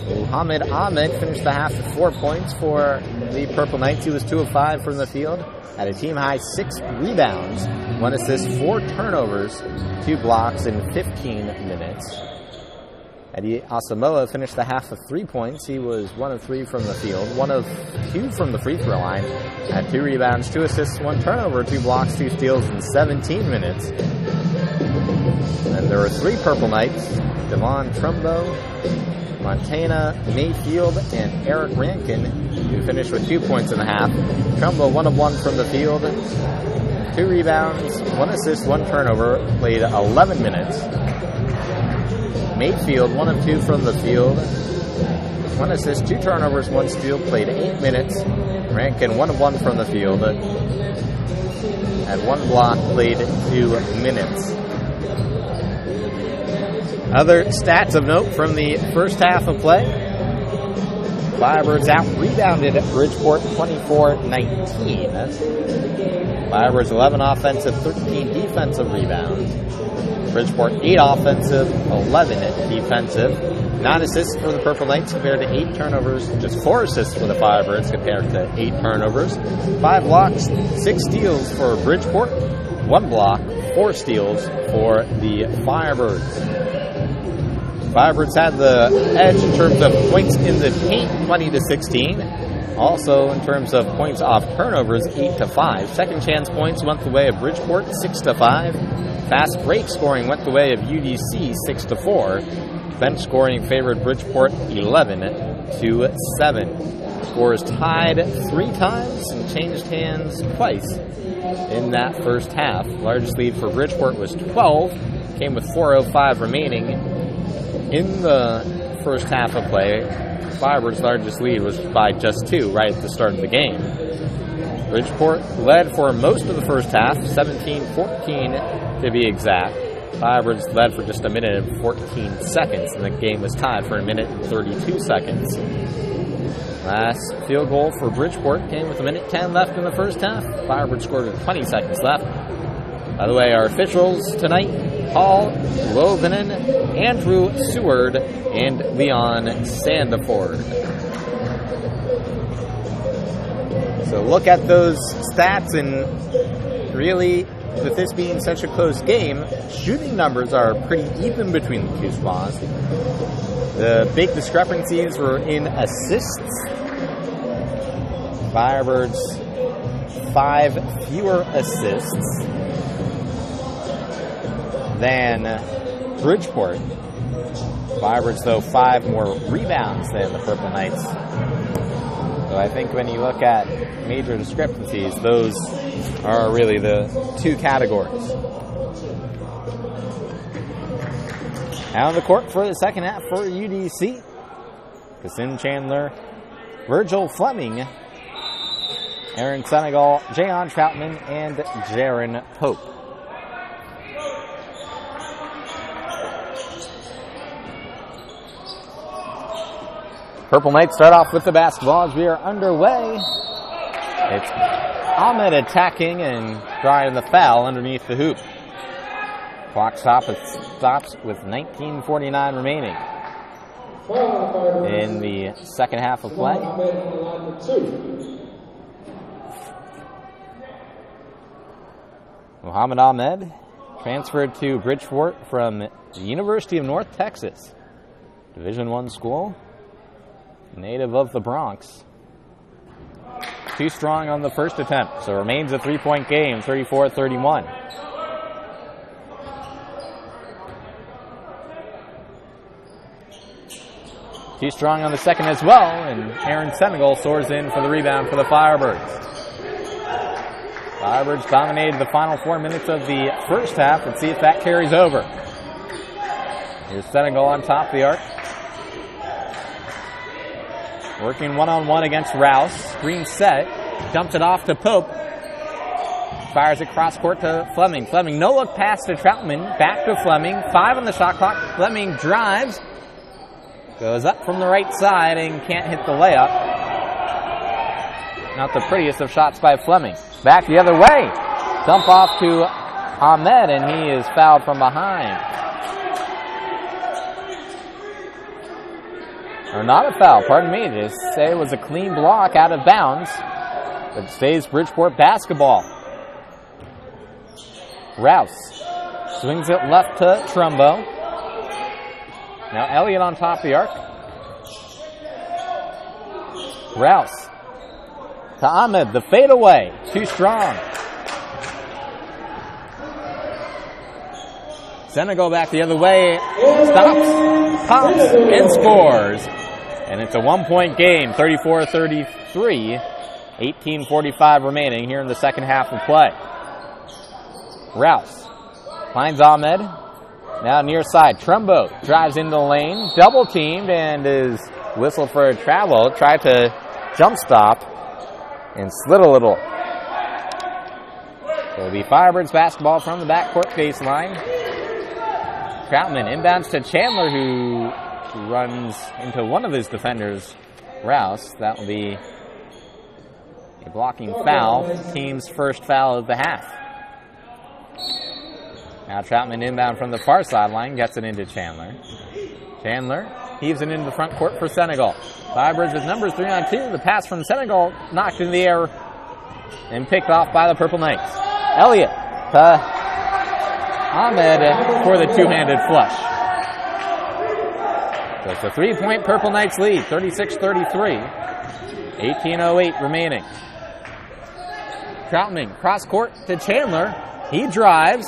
Muhammad Ahmed finished the half with 4 points for the Purple Knights. He was 2 of 5 from the field. Had a team-high 6 rebounds, 1 assist, 4 turnovers, 2 blocks in 15 minutes. Eddie Asamoah finished the half with 3 points. He was 1 of 3 from the field, 1 of 2 from the free throw line. Had 2 rebounds, 2 assists, 1 turnover, 2 blocks, 2 steals in 17 minutes. And there were 3 Purple Knights: Devon Trumbo, Montana Mayfield, and Eric Rankin, who finished with 2 points in the half. Trumbo 1 of 1 from the field, 2 rebounds, 1 assist, 1 turnover, played 11 minutes. Mayfield 1 of 2 from the field, 1 assist, 2 turnovers, 1 steal, played 8 minutes. Rankin 1 of 1 from the field, had 1 block, played 2 minutes. Other stats of note from the first half of play: Firebirds out-rebounded Bridgeport 24-19. Firebirds 11 offensive, 13 defensive rebounds. Bridgeport 8 offensive, 11 defensive. 9 assists for the Purple Knights compared to 8 turnovers. Just 4 assists for the Firebirds compared to 8 turnovers. 5 blocks, 6 steals for Bridgeport. 1 block, 4 steals for the Firebirds. Firebirds had the edge in terms of points in the paint, 20-16. Also, in terms of points off turnovers, 8-5. Second chance points went the way of Bridgeport, 6-5. Fast break scoring went the way of UDC, 6-4. Bench scoring favored Bridgeport, 11-7. Scores tied 3 times and changed hands twice in that first half. Largest lead for Bridgeport was 12. Came with 4:05 remaining in the first half of play. Firebirds' largest lead was by just 2 right at the start of the game. Bridgeport led for most of the first half, 17-14 to be exact. Firebirds led for just a minute and 14 seconds, and the game was tied for a minute and 32 seconds. Last field goal for Bridgeport came with a minute 10 left in the first half. Firebirds scored with 20 seconds left. By the way, our officials tonight, Paul Lovinen, Andrew Seward, and Leon Sandiford. So look at those stats, and really, with this being such a close game, shooting numbers are pretty even between the two squads. The big discrepancies were in assists. Firebirds, 5 fewer assists than Bridgeport. Firebirds, though, 5 more rebounds than the Purple Knights. So I think when you look at major discrepancies, those are really the 2 categories. Out on the court for the second half for UDC. Kassim Chandler, Virgil Fleming, Aaron Senegal, Jayon Troutman, and Jaron Pope. Purple Knights start off with the basketball as we are underway. It's Ahmed attacking and drawing the foul underneath the hoop. Clock stops with 19:49 remaining in the second half of play. Muhammad Ahmed transferred to Bridgeport from the University of North Texas, Division I school, native of the Bronx. Too strong on the first attempt, so remains a 3-point game, 34-31. Too strong on the second as well, and Aaron Senegal soars in for the rebound for the Firebirds. Firebirds dominated the final 4 minutes of the first half. Let's see if that carries over. Here's Senegal on top of the arc. Working one-on-one against Rouse. Screen set. Dumps it off to Pope. Fires it cross-court to Fleming. Fleming, no-look pass to Troutman. Back to Fleming. 5 on the shot clock. Fleming drives. Goes up from the right side and can't hit the layup. Not the prettiest of shots by Fleming. Back the other way. Dump off to Ahmed, and he is fouled from behind. Or not a foul, pardon me. Just say it was a clean block out of bounds. But it stays Bridgeport basketball. Rouse swings it left to Trumbo. Now Elliott on top of the arc. Rouse to Ahmed, the fadeaway. Too strong. Senegal back the other way. Stops, pops, and scores. And it's a 1-point game, 34-33. 18:45 remaining here in the second half of play. Rouse finds Ahmed. Now near side, Trumbo drives into the lane, double teamed, and is whistled for a travel. Tried to jump stop and slid a little. So it'll be Firebirds basketball from the backcourt baseline. Troutman inbounds to Chandler, who runs into one of his defenders, Rouse. That will be a blocking foul, team's first foul of the half. Now Troutman inbound from the far sideline, gets it into Chandler. Chandler heaves it into the front court for Senegal. Firebirds with numbers 3-on-2. The pass from Senegal knocked in the air and picked off by the Purple Knights. Elliott to Ahmed for the two-handed flush. So it's a 3-point Purple Knights lead, 36-33. 18:08 remaining. Troutman cross court to Chandler. He drives,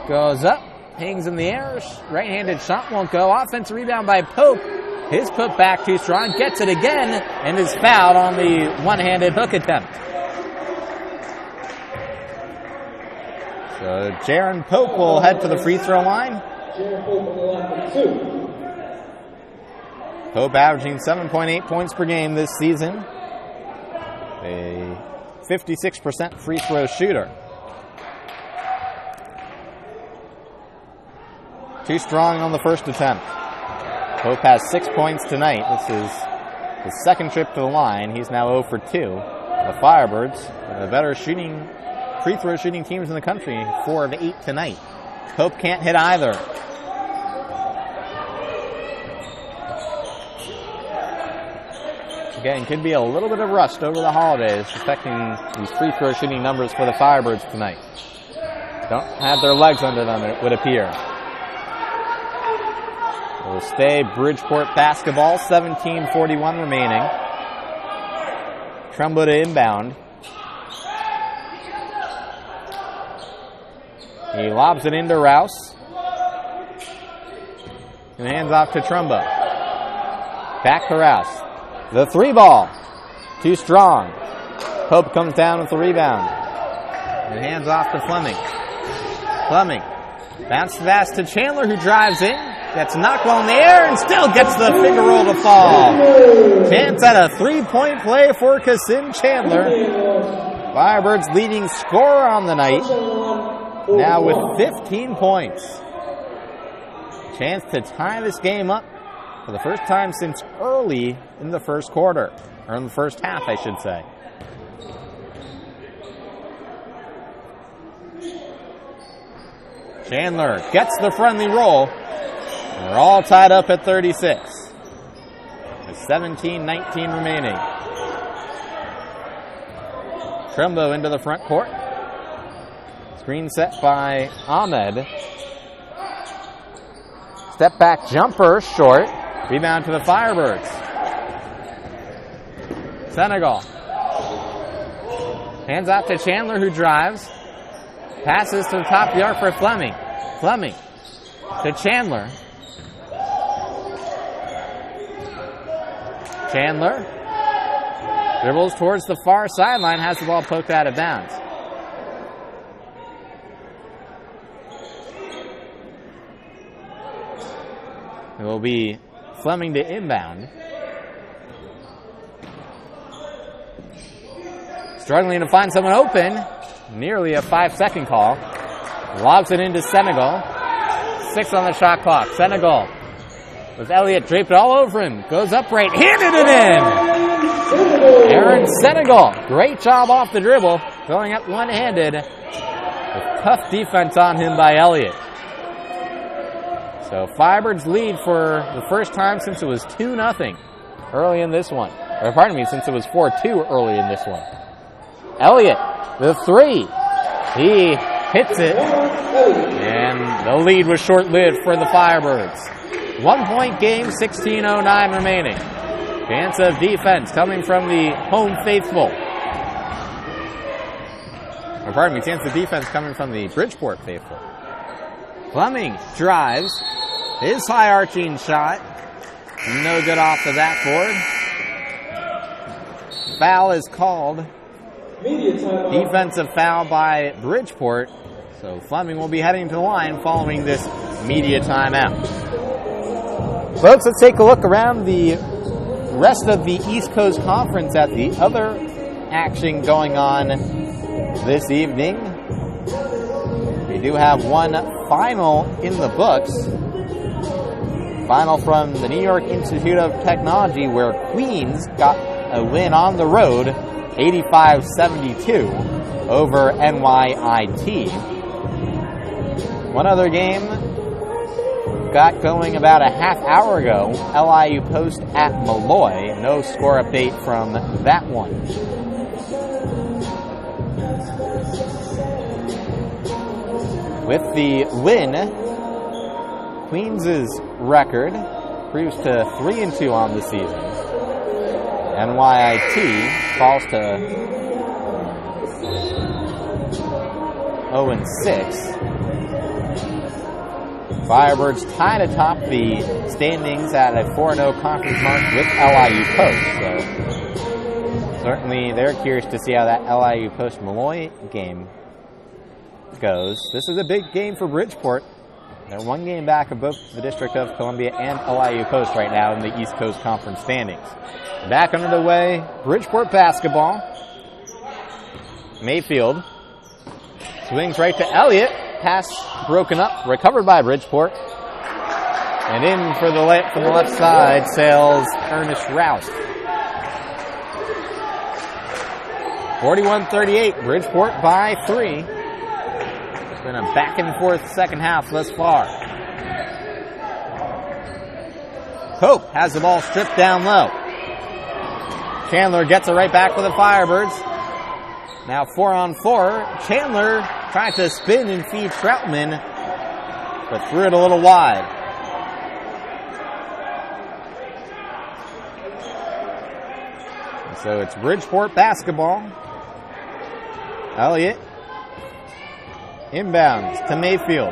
goes up, hangs in the air. Right-handed shot won't go. Offensive rebound by Pope. His put back too strong. Gets it again and is fouled on the one-handed hook attempt. So Jaron Pope will head to the free throw line. Pope averaging 7.8 points per game this season. A 56% free throw shooter. Too strong on the first attempt. Pope has 6 points tonight. This is his second trip to the line. He's now 0 for 2. The Firebirds, the better free throw shooting teams in the country, 4 of 8 tonight. Pope can't hit either. Again, could be a little bit of rust over the holidays affecting these free throw shooting numbers for the Firebirds tonight. Don't have their legs under them, it would appear. It will stay Bridgeport basketball, 17:41 remaining. Trumbo to inbound. He lobs it into Rouse. And hands off to Trumbo. Back to Rouse. The 3 ball. Too strong. Pope comes down with the rebound. And hands off to Fleming. Fleming. Bounce pass to Chandler, who drives in. Gets knocked well in the air and still gets the finger roll to fall. Chance at a 3-point play for Kassim Chandler. Firebirds leading scorer on the night. Now with 15 points. Chance to tie this game up for the first time since early in the first quarter. Or in the first half, I should say. Chandler gets the friendly roll. And we're all tied up at 36. With 17:19 remaining. Trumbo into the front court. Screen set by Ahmed. Step back jumper, short. Rebound to the Firebirds. Senegal. Hands off to Chandler, who drives. Passes to the top of the arc for Fleming. Fleming to Chandler. Chandler dribbles towards the far sideline, has the ball poked out of bounds. It will be Fleming to inbound. Struggling to find someone open. Nearly a 5-second call. Lobs it into Senegal. 6 on the shot clock. Senegal with Elliott draped all over him. Goes upright. Handed it in. Aaron Senegal. Great job off the dribble. Going up one-handed. With tough defense on him by Elliott. So Firebirds lead for the first time since it was 2-0 early in this one. Or pardon me, since it was 4-2 early in this one. Elliott, the 3. He hits it. And the lead was short-lived for the Firebirds. 1-point game, 16:09 remaining. Chance of defense coming from the home faithful. Or pardon me, chance of defense coming from the Bridgeport faithful. Fleming drives. His high arching shot. No good off the backboard. Foul is called. Defensive foul by Bridgeport. So Fleming will be heading to the line following this media timeout. Folks, let's take a look around the rest of the East Coast Conference at the other action going on this evening. We do have one final in the books. Final from the New York Institute of Technology, where Queens got a win on the road, 85-72 over NYIT. One other game got going about a half hour ago, LIU Post at Malloy. No score update from that one. With the win, Queens' record improves to 3-2 on the season. NYIT falls to 0-6. Firebirds tied atop the standings at a 4-0 conference mark with LIU Post. So certainly they're curious to see how that LIU Post Malloy game goes. This is a big game for Bridgeport. They're one game back of both the District of Columbia and LIU Post right now in the East Coast Conference standings. Back under the way, Bridgeport basketball. Mayfield swings right to Elliott. Pass broken up, recovered by Bridgeport. And in for the from the left side sails Ernest Rouse. 41-38, Bridgeport by 3. It's been a back and forth second half thus far. Pope has the ball stripped down low. Chandler gets it right back for the Firebirds. Now 4-on-4. Chandler tried to spin and feed Troutman, but threw it a little wide. And so it's Bridgeport basketball. Elliott inbounds to Mayfield.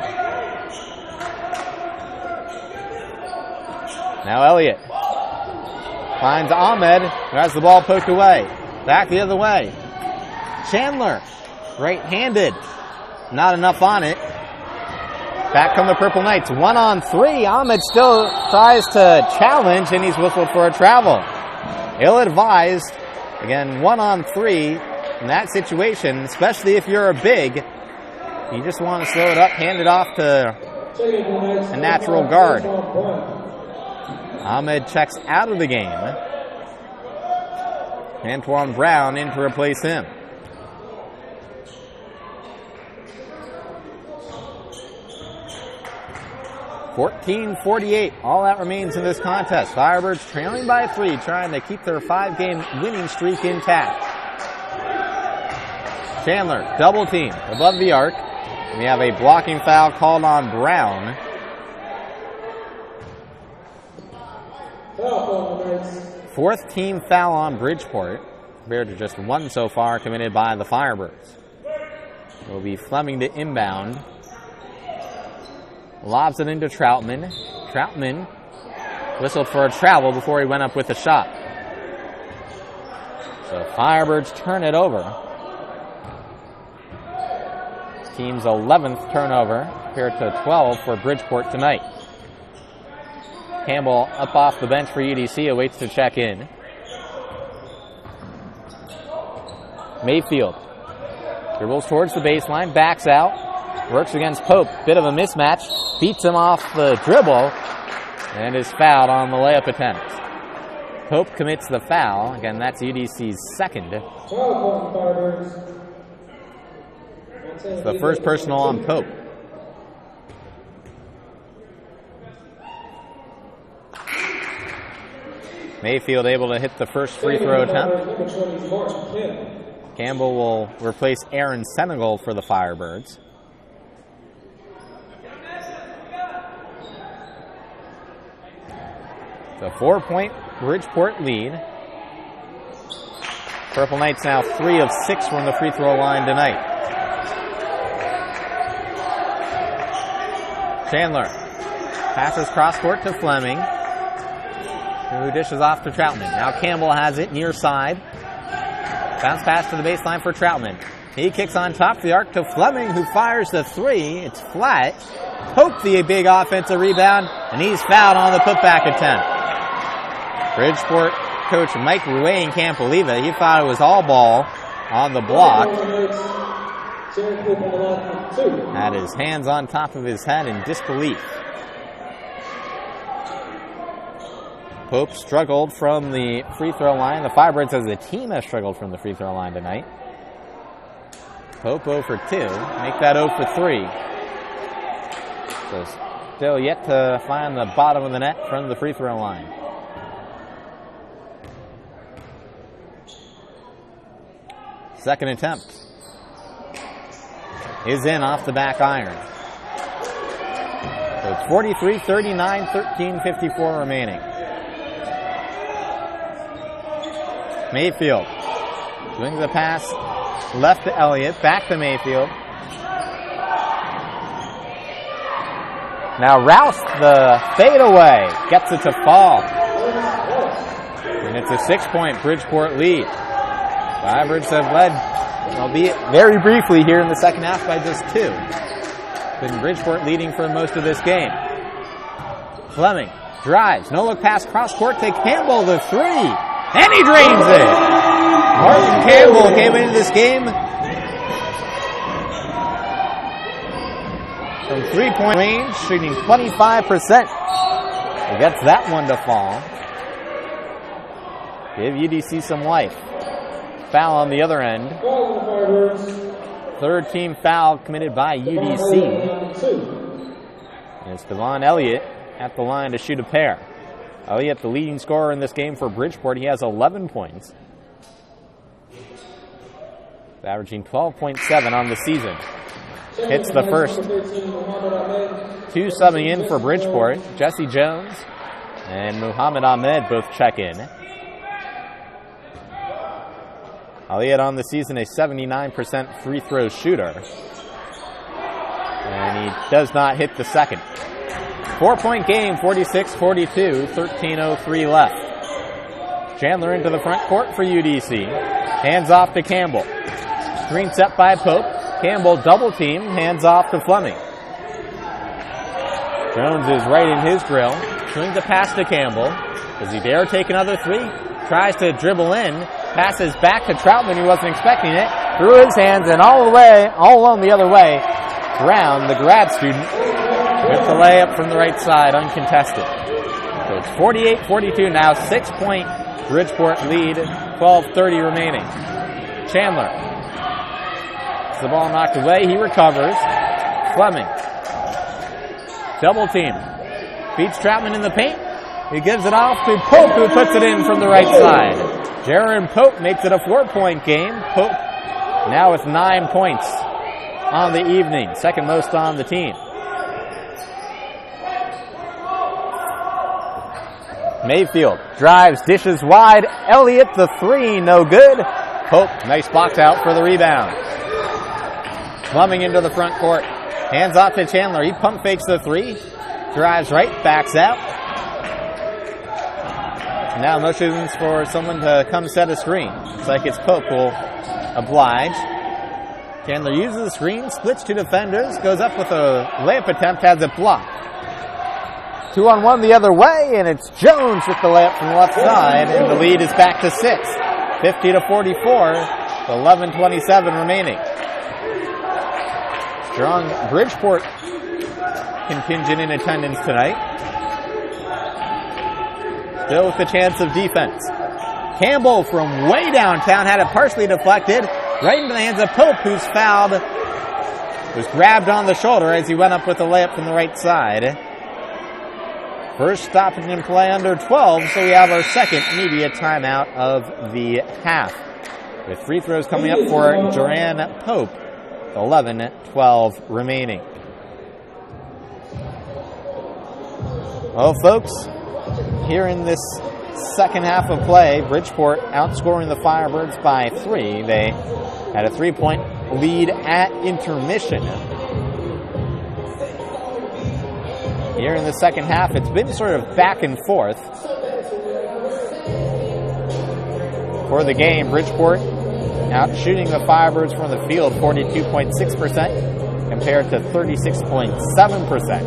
Now Elliott finds Ahmed, who has the ball poked away. Back the other way. Chandler, right-handed. Not enough on it. Back come the Purple Knights. 1-on-3. Ahmed still tries to challenge, and he's whistled for a travel. Ill-advised. Again, 1-on-3. In that situation, especially if you're a big, you just want to slow it up, hand it off to a natural guard. Ahmed checks out of the game. Antoine Brown in to replace him. (14-48). All that remains in this contest. Firebirds trailing by 3, trying to keep their 5-game winning streak intact. Chandler, double team above the arc. We have a blocking foul called on Brown. Fourth team foul on Bridgeport, compared to just 1 so far committed by the Firebirds. It will be Fleming to inbound. Lobs it into Troutman. Troutman whistled for a travel before he went up with a shot. So Firebirds turn it over. Team's 11th turnover, compared to 12 for Bridgeport tonight. Campbell up off the bench for UDC, awaits to check in. Mayfield dribbles towards the baseline, backs out, works against Pope. Bit of a mismatch, beats him off the dribble, and is fouled on the layup attempt. Pope commits the foul. Again, that's UDC's second. It's the first personal on Pope. Mayfield able to hit the first free throw attempt. Campbell will replace Aaron Senegal for the Firebirds. The 4-point Bridgeport lead. Purple Knights now 3 of 6 from the free throw line tonight. Chandler passes cross court to Fleming, who dishes off to Troutman. Now Campbell has it near side. Bounce pass to the baseline for Troutman. He kicks on top of the arc to Fleming, who fires the 3. It's flat. Pope the big offensive rebound, and he's fouled on the putback attempt. Bridgeport coach Mike Ruane can't believe it. He thought it was all ball on the block. Had his hands on top of his head in disbelief. Pope struggled from the free throw line. The Firebirds as a team have struggled from the free throw line tonight. Pope 0 for 2. Make that 0 for 3. So still yet to find the bottom of the net from the free throw line. Second attempt is in off the back iron. So it's 43-39, 13:54 remaining. Mayfield swings the pass left to Elliott, back to Mayfield. Now Rouse, the fadeaway, gets it to fall. And it's a 6-point Bridgeport lead. Firebirds have led, albeit very briefly here in the second half, by just 2. Been Bridgeport leading for most of this game. Fleming drives, no-look pass cross-court to Campbell, the 3. And he drains it! Martin Campbell came into this game from 3-point range, shooting 25%. He gets that one to fall. Give UDC some life. Foul on the other end. 3rd team foul committed by UDC. And it's Devon Elliott at the line to shoot a pair. Elliott, the leading scorer in this game for Bridgeport. He has 11 points. Averaging 12.7 on the season. Hits the first. 2 subbing in for Bridgeport. Jesse Jones and Muhammad Ahmed both check in. Elliott on the season a 79% free throw shooter. And he does not hit the second. 4-point game, 46-42, 13:03 left. Chandler into the front court for UDC. Hands off to Campbell. Screen set by Pope. Campbell double team, hands off to Fleming. Jones is right in his grill. Swings the pass to Campbell. Does he dare take another 3? Tries to dribble in. Passes back to Troutman, who wasn't expecting it. Through his hands and all along the other way. Brown, the grad student, with the layup from the right side, uncontested. So it's 48-42 now, 6-point Bridgeport lead, 12:30 remaining. Chandler. The ball knocked away, he recovers. Fleming. Double team. Beats Troutman in the paint. He gives it off to Pope, who puts it in from the right side. Jaron Pope makes it a 4-point game. Pope now with 9 points on the evening, second most on the team. Mayfield drives, dishes wide. Elliott, the 3, no good. Pope, nice box out for the rebound. Fleming into the front court. Hands off to Chandler. He pump fakes the 3. Drives right, backs out. Now motions for someone to come set a screen. Looks like it's Pope will oblige. Chandler uses the screen, splits 2 defenders, goes up with a layup attempt, has it blocked. 2-on-1 the other way, and it's Jones with the layup from the left side, and the lead is back to 6. 50-44, 11:27 remaining. Strong Bridgeport contingent in attendance tonight. Still with the chance of defense. Campbell from way downtown had it partially deflected. Right into the hands of Pope, who's fouled. Was grabbed on the shoulder as he went up with the layup from the right side. First stoppage in play under 12, so we have our second media timeout of the half. With free throws coming up for Joran Pope. 11:12 remaining. Well, folks, here in this second half of play, Bridgeport outscoring the Firebirds by 3. They had a 3-point lead at intermission. Here in the second half, it's been sort of back and forth. For the game, Bridgeport out shooting the Firebirds from the field 42.6% compared to 36.7%.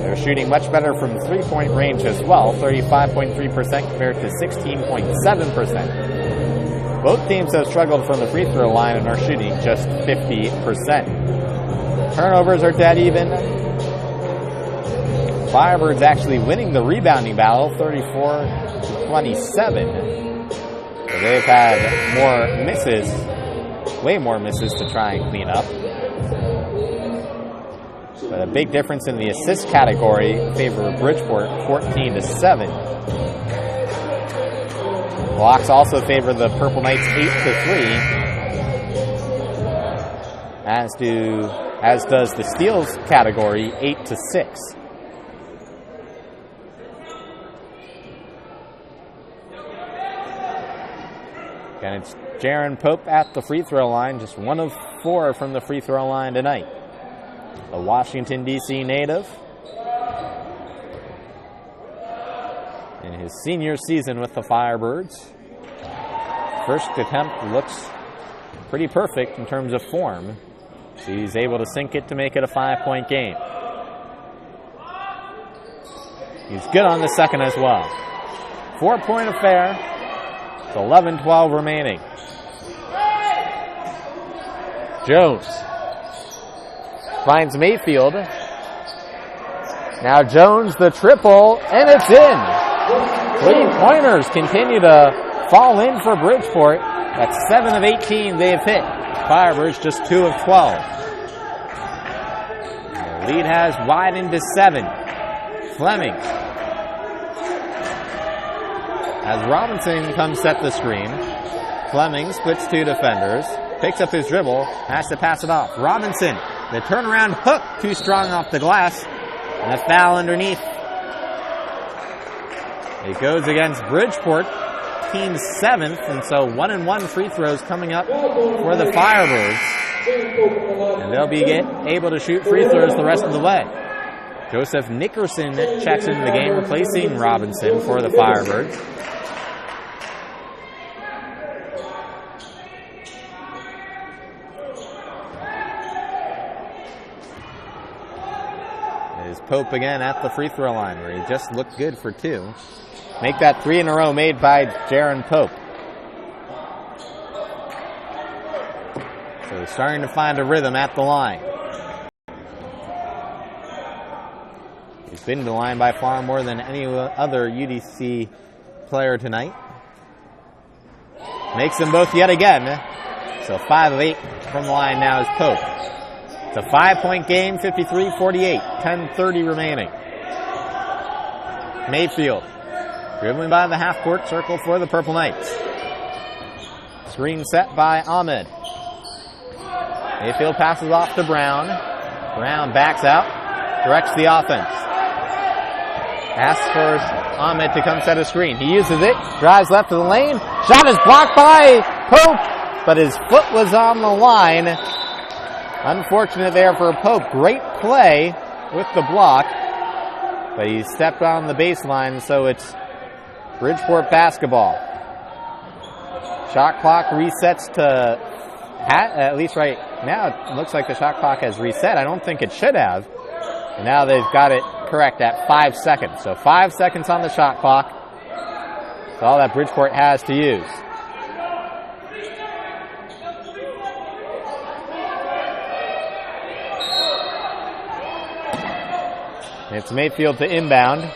They're shooting much better from 3-point range as well, 35.3% compared to 16.7%. Both teams have struggled from the free throw line and are shooting just 50%. Turnovers are dead even. Firebirds actually winning the rebounding battle, 34-27. So they've had more misses, way more misses to try and clean up. But a big difference in the assist category in favor of Bridgeport, 14-7. Blocks also favor the Purple Knights 8-3. As does the steals category 8-6. And it's Jaron Pope at the free throw line, just 1 of 4 from the free throw line tonight. A Washington, D.C. native in his senior season with the Firebirds. First attempt looks pretty perfect in terms of form. So he's able to sink it to make it a 5-point game. He's good on the second as well. 4-point affair. It's 11-12 remaining. Jones finds Mayfield. Now Jones the triple, and it's in. 3-pointers continue to fall in for Bridgeport. That's 7 of 18 they've hit. Firebirds just 2 of 12. The lead has widened to 7. Fleming. As Robinson comes set the screen, Fleming splits 2 defenders, picks up his dribble, has to pass it off. Robinson, the turnaround hook, too strong off the glass, and a foul underneath. It goes against Bridgeport, team 7th, and so 1-and-1 free throws coming up for the Firebirds. And they'll be able to shoot free throws the rest of the way. Joseph Nickerson checks into the game, replacing Robinson for the Firebirds. It is Pope again at the free throw line, where he just looked good for 2. Make that 3 in a row made by Jaron Pope. So starting to find a rhythm at the line. He's been to the line by far more than any other UDC player tonight. Makes them both yet again. So 5 of 8 from the line now is Pope. It's a 5-point game, 53-48, 10:30 remaining. Mayfield. Dribbling by the half-court circle for the Purple Knights. Screen set by Ahmed. Mayfield passes off to Brown. Brown backs out, directs the offense. Asks for Ahmed to come set a screen. He uses it, drives left of the lane. Shot is blocked by Pope, but his foot was on the line. Unfortunate there for Pope. Great play with the block, but he stepped on the baseline, so it's Bridgeport basketball. Shot clock resets to, at least right now, it looks like the shot clock has reset. I don't think it should have. And now they've got it correct at 5 seconds. So 5 seconds on the shot clock. That's all that Bridgeport has to use. It's Mayfield to inbound.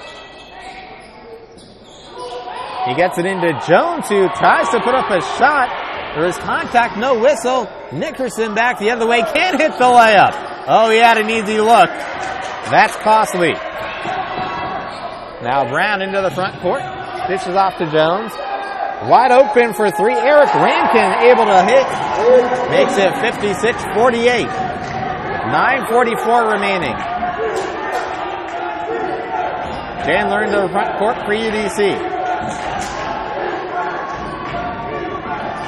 He gets it into Jones, who tries to put up a shot. There is contact, no whistle. Nickerson back the other way, can't hit the layup. Oh, he had an easy look. That's costly. Now Brown into the front court. Dishes off to Jones. Wide open for 3. Eric Rankin able to hit. Makes it 56-48. 9:44 remaining. Chandler into the front court for UDC.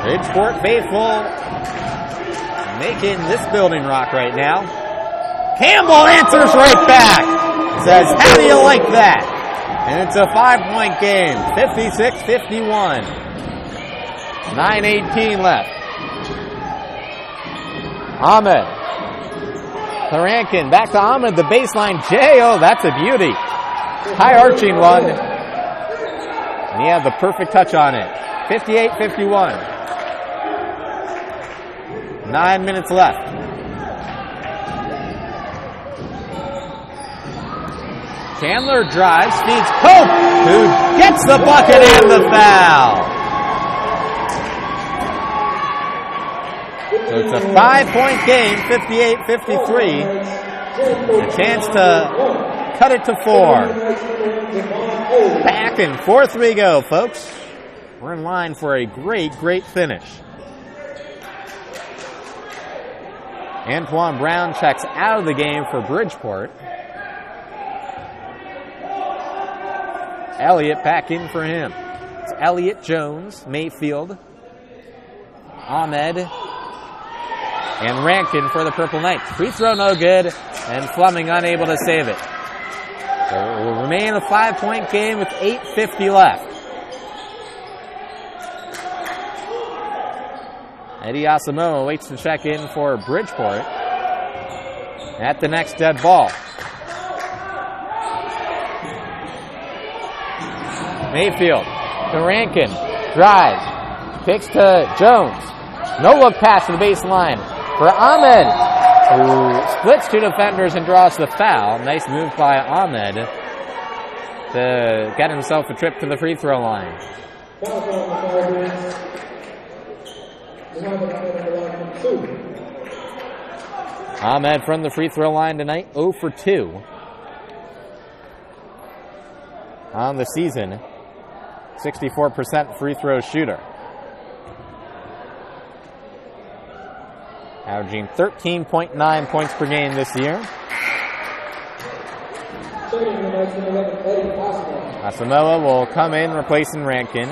Bridgeport faithful making this building rock right now. Campbell answers right back. Says, how do you like that? And it's a 5-point game. 56-51. 9:18 left. Ahmed. Rankin back to Ahmed. The baseline. Oh, that's a beauty. High arching one. And he had the perfect touch on it. 58-51. 9 minutes left. Chandler drives, feeds Pope, who gets the bucket and the foul. So it's a 5-point game, 58-53. A chance to cut it to 4. Back and 4-3 go, folks. We're in line for a great, great finish. Antoine Brown checks out of the game for Bridgeport. Elliott back in for him. It's Elliott, Jones, Mayfield, Ahmed and Rankin for the Purple Knights. Free throw no good, and Fleming unable to save it. So it will remain a 5-point game with 8:50 left. Eddie Asamoah waits to check in for Bridgeport at the next dead ball. Mayfield to Rankin, drives, kicks to Jones. No look pass to the baseline for Ahmed, who splits two defenders and draws the foul. Nice move by Ahmed to get himself a trip to the free throw line. Ahmed from the free throw line tonight, 0 for 2 on the season. 64% free throw shooter. Averaging 13.9 points per game this year. Asamoah will come in replacing Rankin.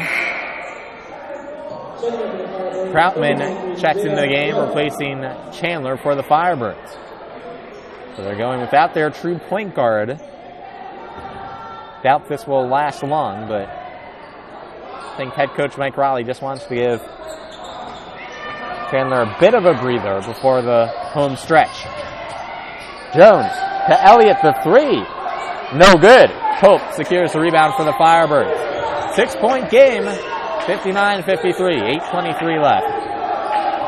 Troutman checks into the game, replacing Chandler for the Firebirds. So they're going without their true point guard. Doubt this will last long, but I think head coach Mike Raleigh just wants to give Chandler a bit of a breather before the home stretch. Jones to Elliott, the three. No good. Pope secures the rebound for the Firebirds. 6-point game, 59-53, 8:23 left.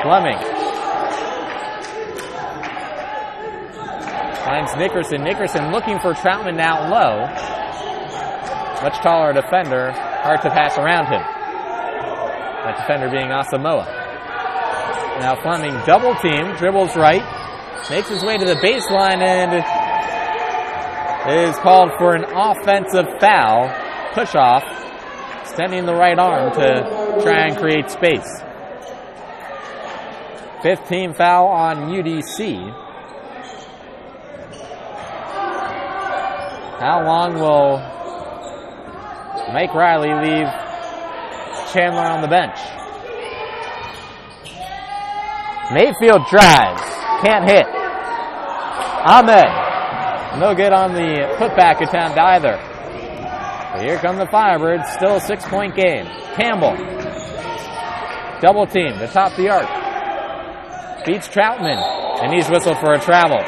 Fleming finds Nickerson. Nickerson looking for Troutman down low. Much taller defender, hard to pass around him. That defender being Asamoah. Now Fleming double team, dribbles right, makes his way to the baseline and is called for an offensive foul, push off, extending the right arm to try and create space. 5th team foul on UDC. How long will Mike Riley leave Chandler on the bench? Mayfield drives, can't hit. Ahmed, no good on the putback attempt either. But here come the Firebirds, still a 6-point game. Campbell, double team to top the arc. Beats Troutman, and he's whistled for a travel.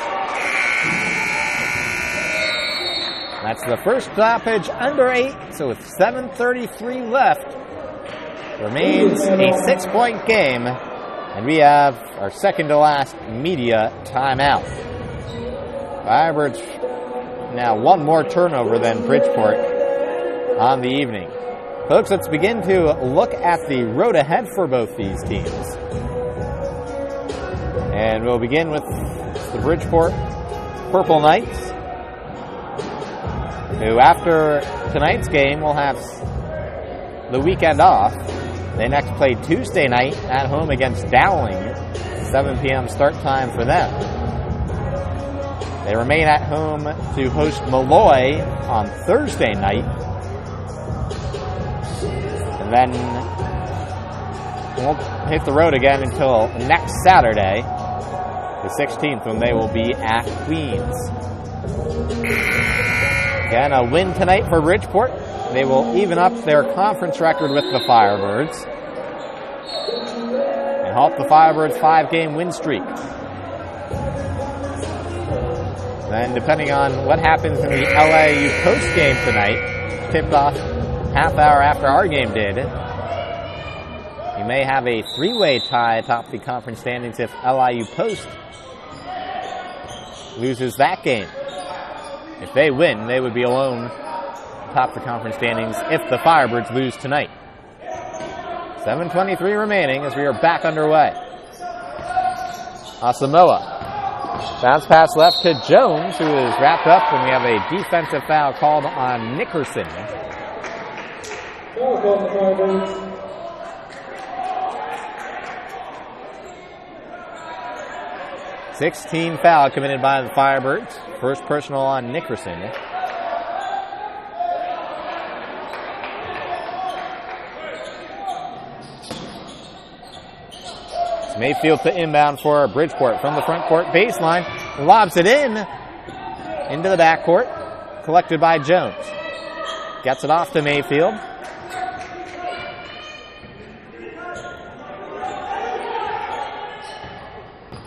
That's the first stoppage under 8, so with 7:33 left, remains a 6-point game, and we have our second to last media timeout. Firebirds now one more turnover than Bridgeport on the evening. Folks, let's begin to look at the road ahead for both these teams. And we'll begin with the Bridgeport Purple Knights, who after tonight's game will have the weekend off. They next play Tuesday night at home against Dowling, 7 p.m. start time for them. They remain at home to host Malloy on Thursday night, and then won't hit the road again until next Saturday, the 16th, when they will be at Queens. Again, a win tonight for Bridgeport. They will even up their conference record with the Firebirds and halt the Firebirds' 5-game win streak. Then, depending on what happens in the LAU Post game tonight, tipped off half hour after our game did, you may have a 3-way tie atop the conference standings if LIU Post loses that game. If they win, they would be alone atop the conference standings if the Firebirds lose tonight. 7:23 remaining as we are back underway. Asamoah. Bounce pass left to Jones, who is wrapped up, and we have a defensive foul called on Nickerson. 16 foul committed by the Firebirds. First personal on Nickerson. It's Mayfield to inbound for Bridgeport from the front court baseline. Lobs it into the backcourt. Collected by Jones. Gets it off to Mayfield.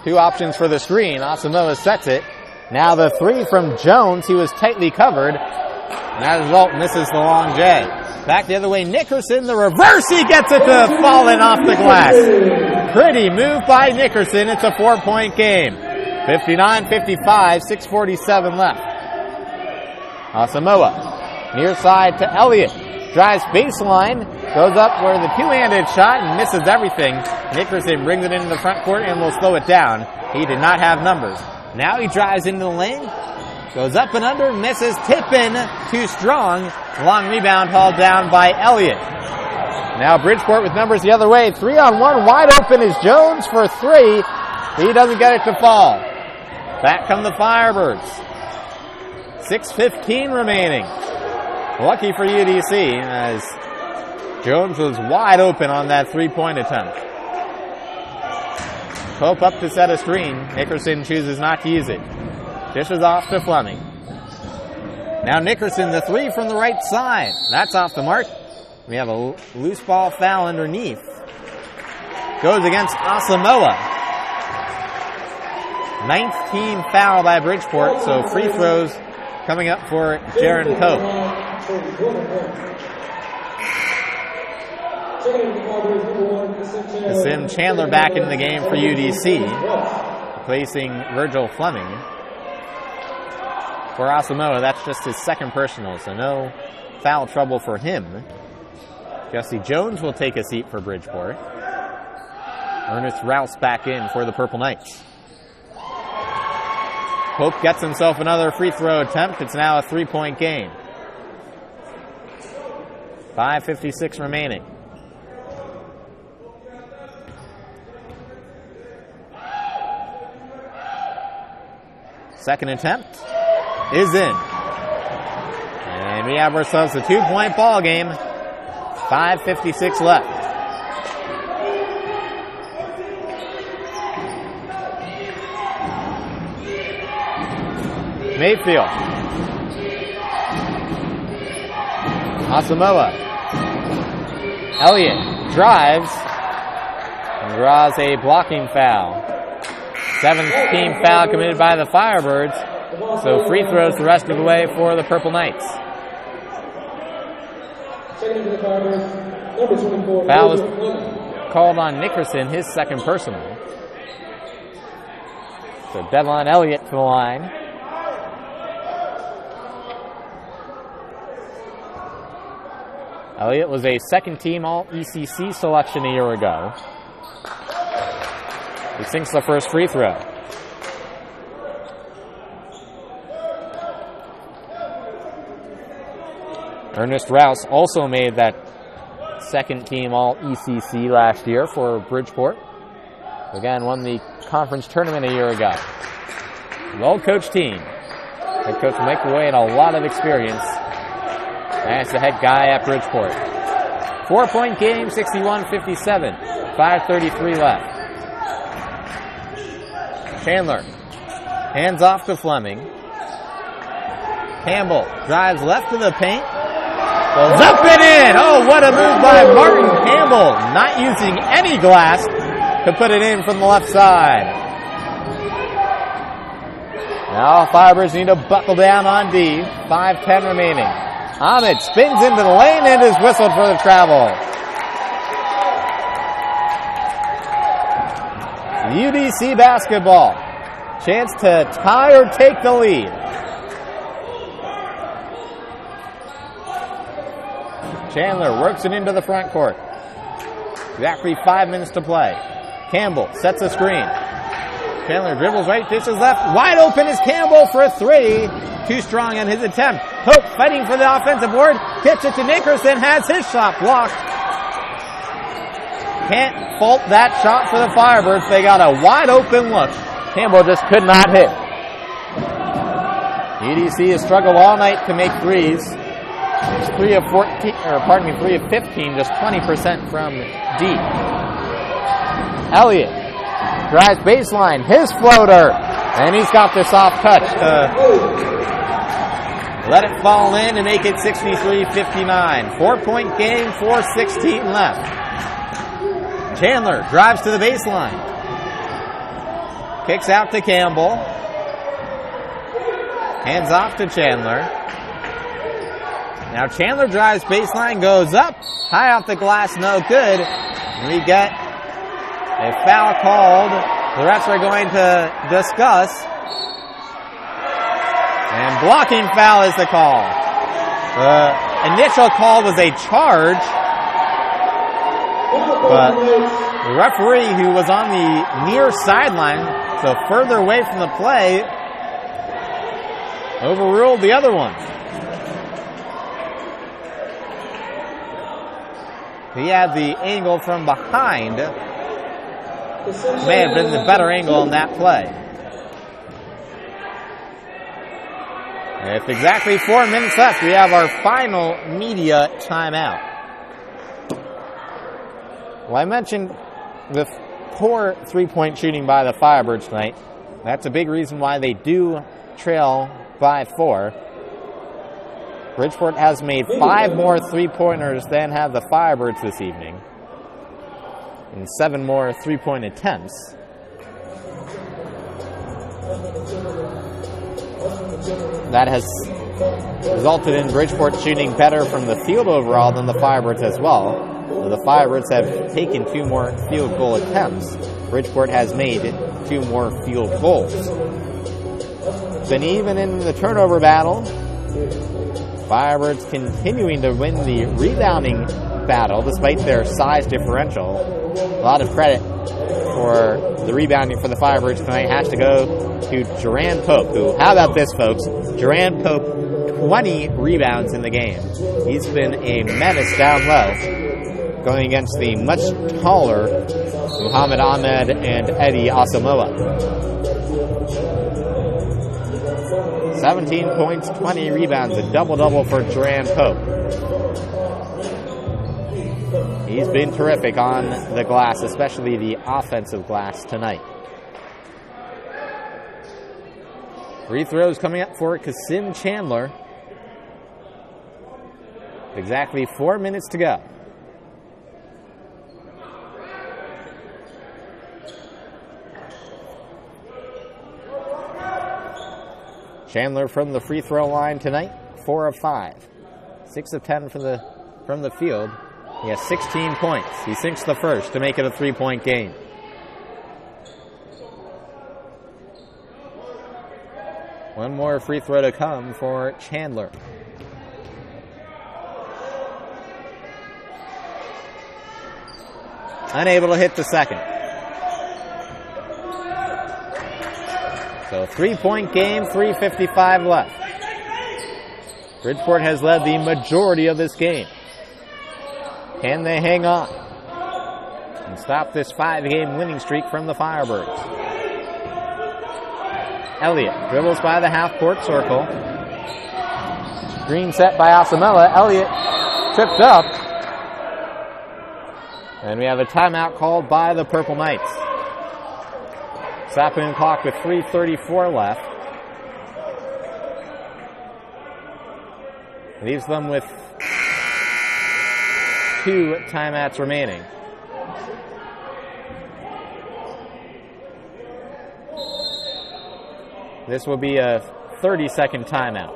Two options for the screen. Asamoah sets it. Now the three from Jones. He was tightly covered. And as a result, misses the long J. Back the other way, Nickerson. The reverse. He gets it to falling off the glass. Pretty move by Nickerson. It's a 4-point game. 59-55, 6:47 left. Asamoah, near side to Elliott. Drives baseline, goes up for the two-handed shot and misses everything. Nickerson brings it into the front court and will slow it down. He did not have numbers. Now he drives into the lane, goes up and under, misses, tip in, too strong. Long rebound hauled down by Elliott. Now Bridgeport with numbers the other way. 3-on-1, wide open is Jones for three. He doesn't get it to fall. Back come the Firebirds. 6:15 remaining. Lucky for UDC as Jones was wide open on that three-point attempt. Pope up to set a screen. Nickerson chooses not to use it. Dishes off to Fleming. Now Nickerson, the three from the right side. That's off the mark. We have a loose ball foul underneath. Goes against Asamoah. 9th team foul by Bridgeport, so free throws coming up for Jaron Pope. Sim Chandler back into the game for UDC, replacing Virgil Fleming. For Asamoah, that's just his second personal, so no foul trouble for him. Jesse Jones will take a seat for Bridgeport. Ernest Rouse back in for the Purple Knights. Pope gets himself another free throw attempt. It's now a 3-point game. 5:56 remaining. Second attempt is in. And we have ourselves a 2-point ball game. 5:56 left. Mayfield. Asamoah. Elliott drives and draws a blocking foul. 7th team foul committed by the Firebirds. So free throws the rest of the way for the Purple Knights. Foul was called on Nickerson, his second personal. So Devon Elliott to the line. Elliott was a second-team All-ECC selection a year ago. He sinks the first free throw. Ernest Rouse also made that second-team All-ECC last year for Bridgeport. Again, won the conference tournament a year ago. Well-coached team. Head coach Mike Roy had a lot of experience as the head guy at Bridgeport. 4-point game, 61-57. 5:33 left. Chandler hands off to Fleming. Campbell drives left to the paint. Goes up and in. Oh, what a move by Martin Campbell. Not using any glass to put it in from the left side. Now Firebirds need to buckle down on D. 5:10 remaining. Ahmed spins into the lane and is whistled for the travel. UDC basketball. Chance to tie or take the lead. Chandler works it into the front court. Exactly 5 minutes to play. Campbell sets a screen. Chandler dribbles right, dishes left. Wide open is Campbell for three. Too strong on his attempt. Pope fighting for the offensive board. Gets it to Nickerson. Has his shot blocked. Can't fault that shot for the Firebirds. They got a wide open look. Campbell just could not hit. UDC has struggled all night to make threes. It's 3 of 15, just 20% from deep. Elliott drives baseline, his floater, and he's got this off touch to let it fall in and make it 63-59. 4-point game, 4:16 left. Chandler drives to the baseline. Kicks out to Campbell. Hands off to Chandler. Now Chandler drives baseline, goes up, high off the glass, no good. We get a foul called. The refs are going to discuss. And blocking foul is the call. The initial call was a charge, but the referee, who was on the near sideline, so further away from the play, overruled the other one. He had the angle from behind. May have been the better angle in that play. With exactly 4 minutes left, we have our final media timeout. Well, I mentioned the poor three-point shooting by the Firebirds tonight. That's a big reason why they do trail by 4. Bridgeport has made 5 more three-pointers than have the Firebirds this evening, and 7 more three-point attempts. That has resulted in Bridgeport shooting better from the field overall than the Firebirds as well. The Firebirds have taken 2 more field goal attempts. Bridgeport has made 2 more field goals. Then even in the turnover battle, Firebirds continuing to win the rebounding battle despite their size differential. A lot of credit for the rebounding for the Firebirds tonight has to go to Duran Pope, who, how about this, folks? Duran Pope, 20 rebounds in the game. He's been a menace down low, going against the much taller Muhammad Ahmed and Eddie Asamoah. 17 points, 20 rebounds, a double-double for Duran Pope. He's been terrific on the glass, especially the offensive glass tonight. Free throws coming up for Kasim Chandler. Exactly 4 minutes to go. Chandler from the free throw line tonight, 4 of 5. 6 of 10 from the field. He has 16 points. He sinks the first to make it a 3-point game. One more free throw to come for Chandler. Unable to hit the second. So 3-point game, 3:55 left. Bridgeport has led the majority of this game. Can they hang on and stop this 5-game winning streak from the Firebirds? Elliott dribbles by the half-court circle. Screen set by Asamoah. Elliott tripped up. And we have a timeout called by the Purple Knights. Stopping the clock with 3:34 left. Leaves them with 2 timeouts remaining. This will be a 30-second timeout.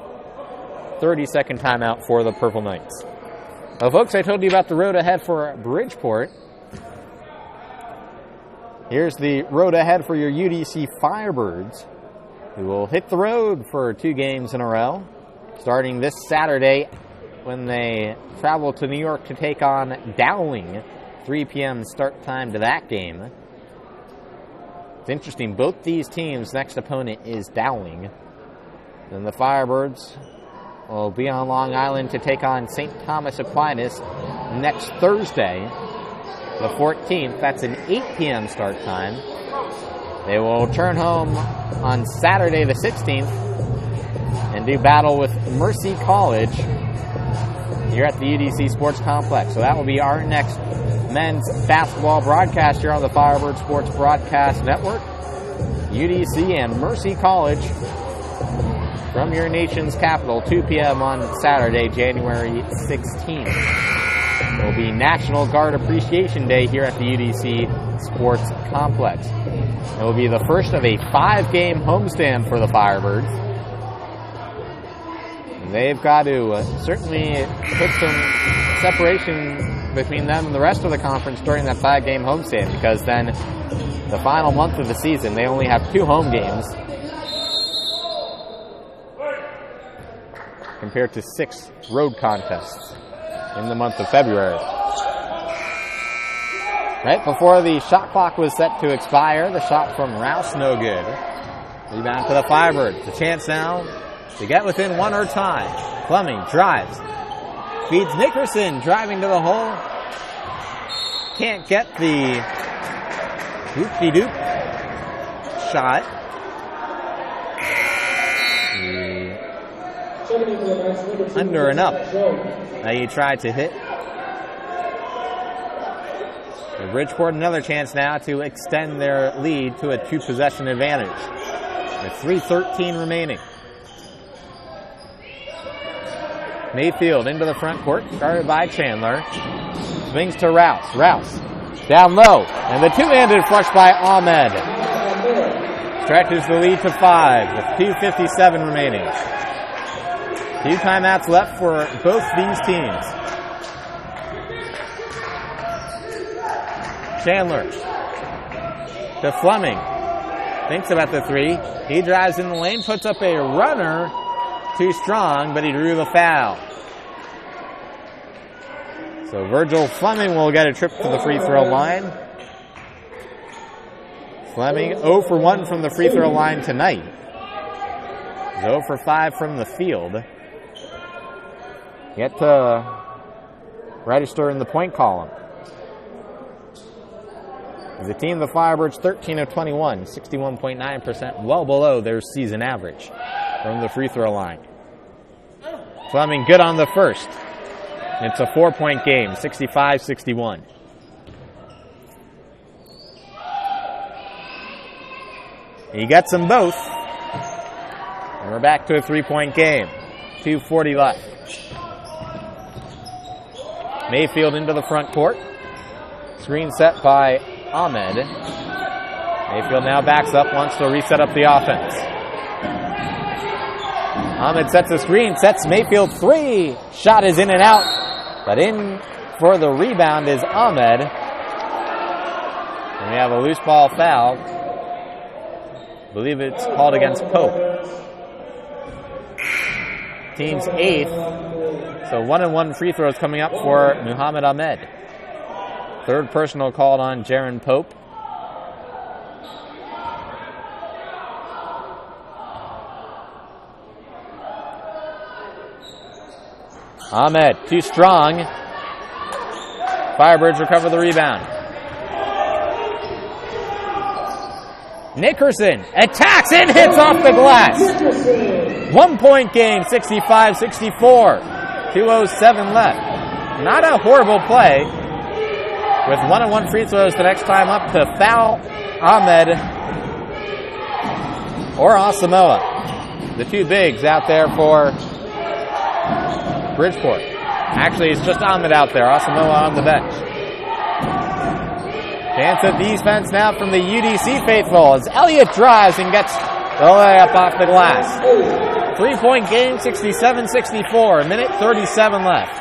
30-second timeout for the Purple Knights. Well, folks, I told you about the road ahead for Bridgeport. Here's the road ahead for your UDC Firebirds, who will hit the road for 2 games in a row, starting this Saturday when they travel to New York to take on Dowling. 3 p.m. start time to that game. It's interesting, both these teams' next opponent is Dowling. Then the Firebirds will be on Long Island to take on St. Thomas Aquinas next Thursday, the 14th. That's an 8 p.m. start time. They will return home on Saturday the 16th and do battle with Mercy College here at the UDC Sports Complex. So that will be our next men's basketball broadcast here on the Firebird Sports Broadcast Network. UDC and Mercy College from your nation's capital, 2 p.m. on Saturday, January 16th. It will be National Guard Appreciation Day here at the UDC Sports Complex. It will be the first of a 5-game homestand for the Firebirds. They've got to certainly put some separation between them and the rest of the conference during that 5-game homestand, because then the final month of the season, they only have 2 home games compared to 6 road contests in the month of February. Right before the shot clock was set to expire, the shot from Rouse, no good. Rebound to the Firebirds. The chance now to get within 1 or tie. Fleming drives. Feeds Nickerson, driving to the hole. Can't get the doop-de-doop shot. Under and up. Now he tried to hit. So Bridgeport another chance now to extend their lead to a 2-possession advantage. With 3:13 remaining. Mayfield into the front court, guarded by Chandler. Swings to Rouse. Rouse down low, and the two-handed flush by Ahmed. Stretches the lead to 5 with 2:57 remaining. 2 timeouts left for both these teams. Chandler to Fleming. Thinks about the 3. He drives in the lane, puts up a runner. Too strong, but he drew the foul. So Virgil Fleming will get a trip to the free throw line. Fleming 0 for 1 from the free throw line tonight. 0 for 5 from the field. Yet to register in the point column. As a team, the Firebirds 13 of 21, 61.9%, well below their season average from the free throw line. Fleming good on the first. It's a 4-point game, 65-61. He gets them both. And we're back to a 3-point game. 2:40 left. Mayfield into the front court. Screen set by Ahmed. Mayfield now backs up, wants to reset up the offense. Ahmed sets the screen, sets Mayfield 3. Shot is in and out, but in for the rebound is Ahmed. And we have a loose ball foul. I believe it's called against Pope. Team's 8th. So 1-and-1 free throws coming up for Muhammad Ahmed. 3rd personal called on Jaron Pope. Ahmed, too strong. Firebirds recover the rebound. Nickerson attacks and hits off the glass. 1-point game, 65-64. 2:07 left. Not a horrible play. With 1-and-1 free throws the next time up to foul Ahmed or Asamoah. The 2 bigs out there for Bridgeport. Actually, it's just Ahmed out there. Asamoah on the bench. Chance of defense now from the UDC faithful as Elliott drives and gets the layup off the glass. 3-point game, 67-64. A minute 37 left.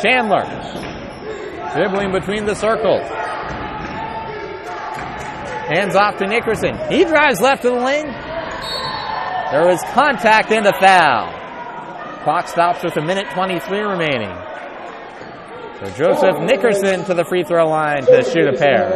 Chandler dribbling between the circles. Hands off to Nickerson. He drives left of the lane. There was contact and a foul. Clock stops with a minute 23 remaining. So Joseph Nickerson to the free throw line to shoot a pair.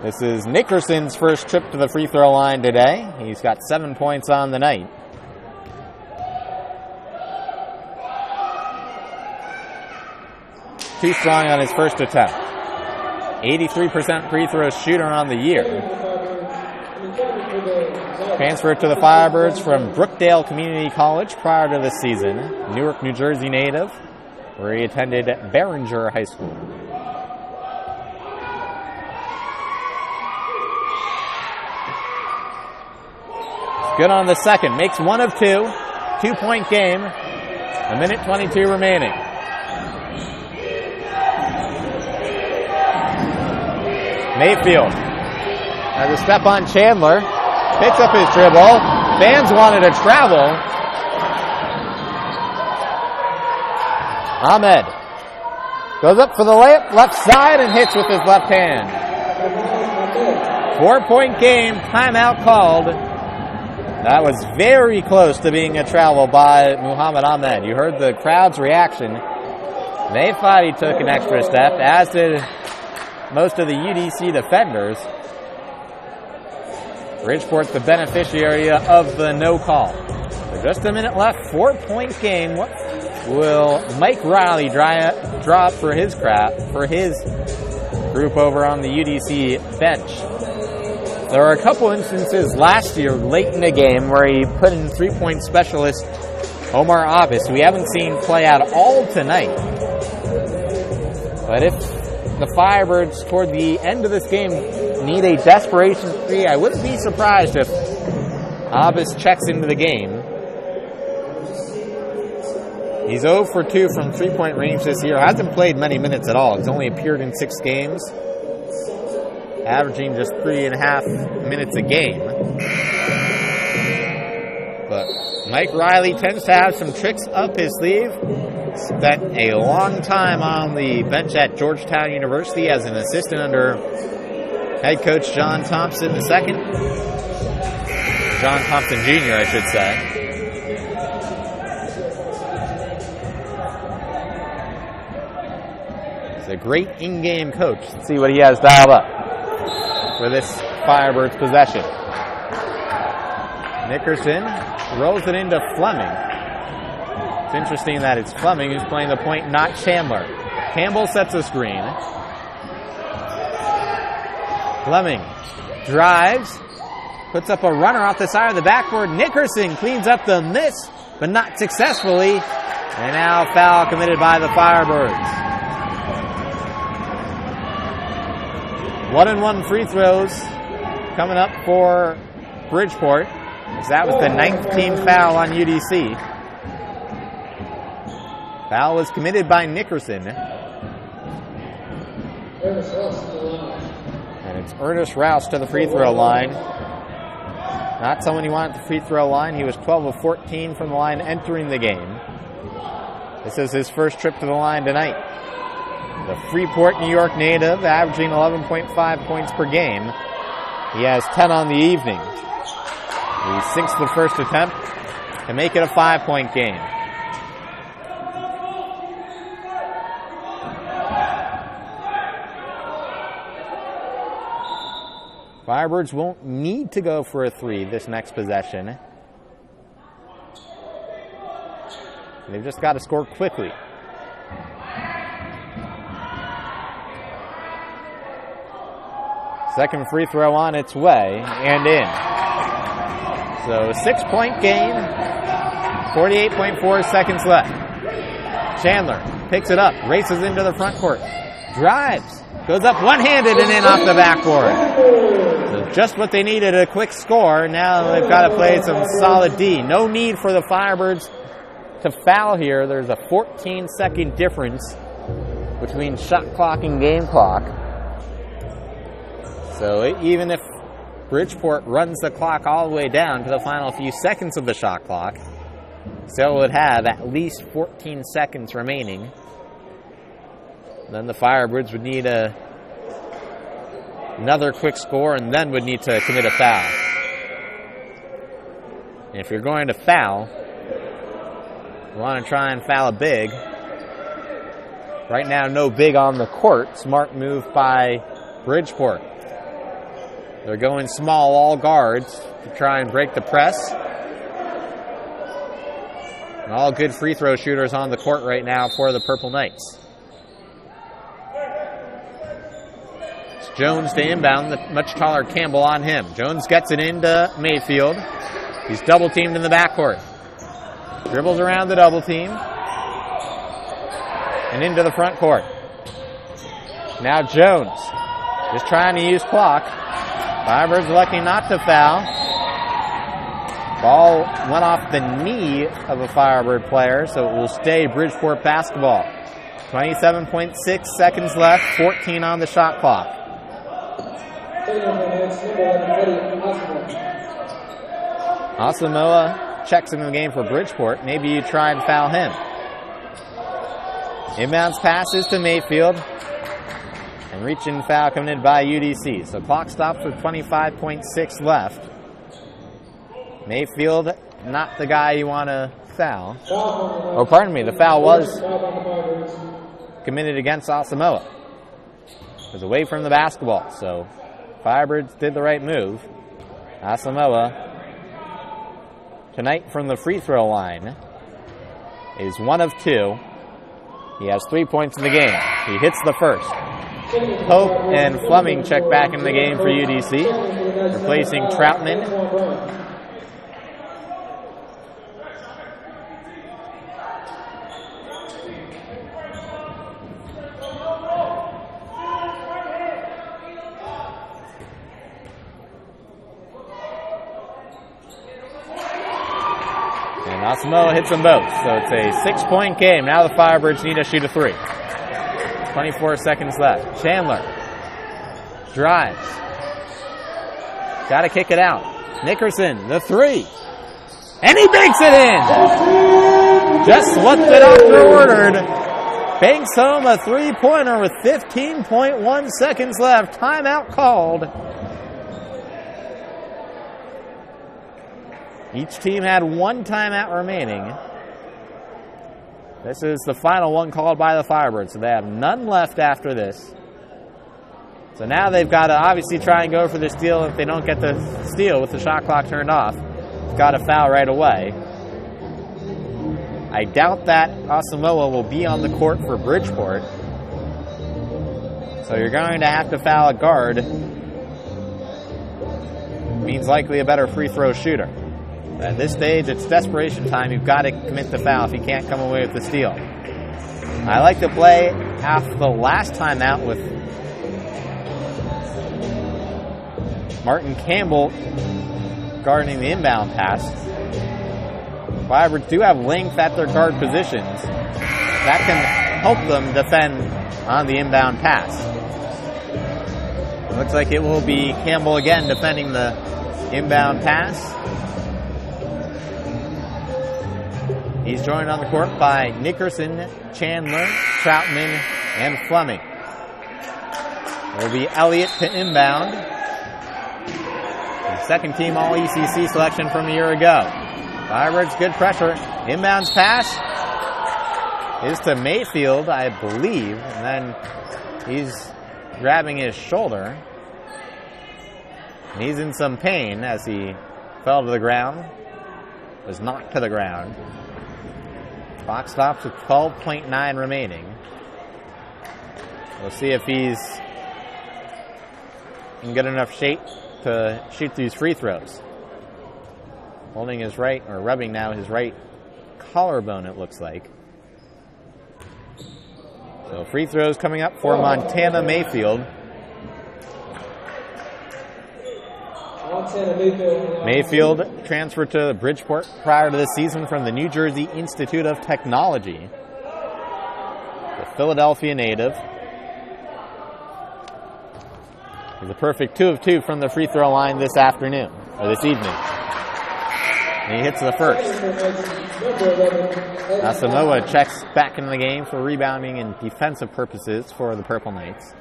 This is Nickerson's first trip to the free throw line today. He's got 7 points on the night. Too strong on his first attempt. 83% free throw shooter on the year. Transferred to the Firebirds from Brookdale Community College prior to the season. Newark, New Jersey native, where he attended Behringer High School. Good on the second. Makes one of two. 2-point game. 1:22 remaining. Mayfield has a step on Chandler. Picks up his dribble. Fans wanted to travel. Ahmed goes up for the layup, left side, and hits with his left hand. 4-point game, timeout called. That was very close to being a travel by Muhammad Ahmed. You heard the crowd's reaction. They thought he took an extra step, as did most of the UDC defenders. Bridgeport's the beneficiary of the no call. So just a minute left, 4-point game. What will Mike Riley draw up for his group over on the UDC bench? There were a couple instances last year late in the game where he put in 3-point specialist Omar Abbas, who we haven't seen play out all tonight. But if the Firebirds toward the end of this game need a desperation 3, I wouldn't be surprised if Abbas checks into the game. He's 0 for 2 from 3-point range this year. Hasn't played many minutes at all. He's only appeared in 6 games, averaging just 3.5 minutes a game. But Mike Riley tends to have some tricks up his sleeve. Spent a long time on the bench at Georgetown University as an assistant under head coach John Thompson II. John Thompson Jr., I should say. He's a great in-game coach. Let's see what he has dialed up for this Firebirds possession. Nickerson rolls it into Fleming. It's interesting that it's Fleming who's playing the point, not Chandler. Campbell sets a screen. Fleming drives, puts up a runner off the side of the backboard. Nickerson cleans up the miss, but not successfully. And now foul committed by the Firebirds. 1-and-1 free throws coming up for Bridgeport, as that was the 9th team foul on UDC. Foul was committed by Nickerson. And it's Ernest Rouse to the free throw line. Not someone you want at the free throw line. He was 12 of 14 from the line entering the game. This is his first trip to the line tonight. The Freeport, New York native, averaging 11.5 points per game. He has 10 on the evening. He sinks the first attempt to make it a 5-point game. Firebirds won't need to go for a 3 this next possession. They've just got to score quickly. Second free throw on its way and in. So 6-point game, 48.4 seconds left. Chandler picks it up, races into the front court, drives, goes up one-handed and in off the backboard. So just what they needed, a quick score. Now they've got to play some solid D. No need for the Firebirds to foul here. There's a 14-second difference between shot clock and game clock. So even if Bridgeport runs the clock all the way down to the final few seconds of the shot clock, still would have at least 14 seconds remaining. Then the Firebirds would need another quick score and then would need to commit a foul. And if you're going to foul, you want to try and foul a big. Right now, no big on the court. Smart move by Bridgeport. They're going small, all guards, to try and break the press. And all good free throw shooters on the court right now for the Purple Knights. It's Jones to inbound, the much taller Campbell on him. Jones gets it into Mayfield. He's double-teamed in the backcourt. Dribbles around the double team. And into the front court. Now Jones just trying to use clock. Firebirds lucky not to foul. Ball went off the knee of a Firebird player, so it will stay Bridgeport basketball. 27.6 seconds left, 14 on the shot clock. Asamoah checks into the game for Bridgeport. Maybe you try and foul him. Inbounds passes to Mayfield. And reaching foul committed by UDC. So clock stops with 25.6 left. Mayfield, not the guy you want to foul. Oh, pardon me, the foul was committed against Asamoah. It was away from the basketball, so Firebirds did the right move. Asamoah, tonight from the free throw line, is 1 of 2. He has 3 points in the game. He hits the first. Pope and Fleming check back in the game for UDC, replacing Troutman. And Asamoah hits them both, so it's a 6-point game. Now the Firebirds need to shoot a 3. 24 seconds left. Chandler drives. Got to kick it out. Nickerson, the 3. And he banks it in! Just slipped it after ordered. Banks home a 3-pointer with 15.1 seconds left. Timeout called. Each team had 1 timeout remaining. This is the final one called by the Firebirds, so they have none left after this. So now they've got to obviously try and go for the steal. If they don't get the steal with the shot clock turned off, they've got to foul right away. I doubt that Asamoah will be on the court for Bridgeport. So you're going to have to foul a guard. Means likely a better free throw shooter. At this stage, it's desperation time. You've got to commit the foul if you can't come away with the steal. I like to play after the last timeout with Martin Campbell guarding the inbound pass. Firebirds do have length at their guard positions. That can help them defend on the inbound pass. Looks like it will be Campbell again defending the inbound pass. He's joined on the court by Nickerson, Chandler, Troutman, and Fleming. It will be Elliott to inbound. The second team All-ECC selection from a year ago. Firebirds, good pressure. Inbounds pass is to Mayfield, I believe. And then he's grabbing his shoulder. And he's in some pain as he fell to the ground. Was knocked to the ground. Clock stops with 12.9 remaining. We'll see if he's in good enough shape to shoot these free throws. Holding his right, or rubbing now his right collarbone, it looks like. So free throws coming up for Montana Mayfield. Mayfield transferred to Bridgeport prior to this season from the New Jersey Institute of Technology. The Philadelphia native. He's a perfect 2 of 2 from the free throw line this afternoon, or this evening. And he hits the first. Asamoah checks back into the game for rebounding and defensive purposes for the Purple Knights.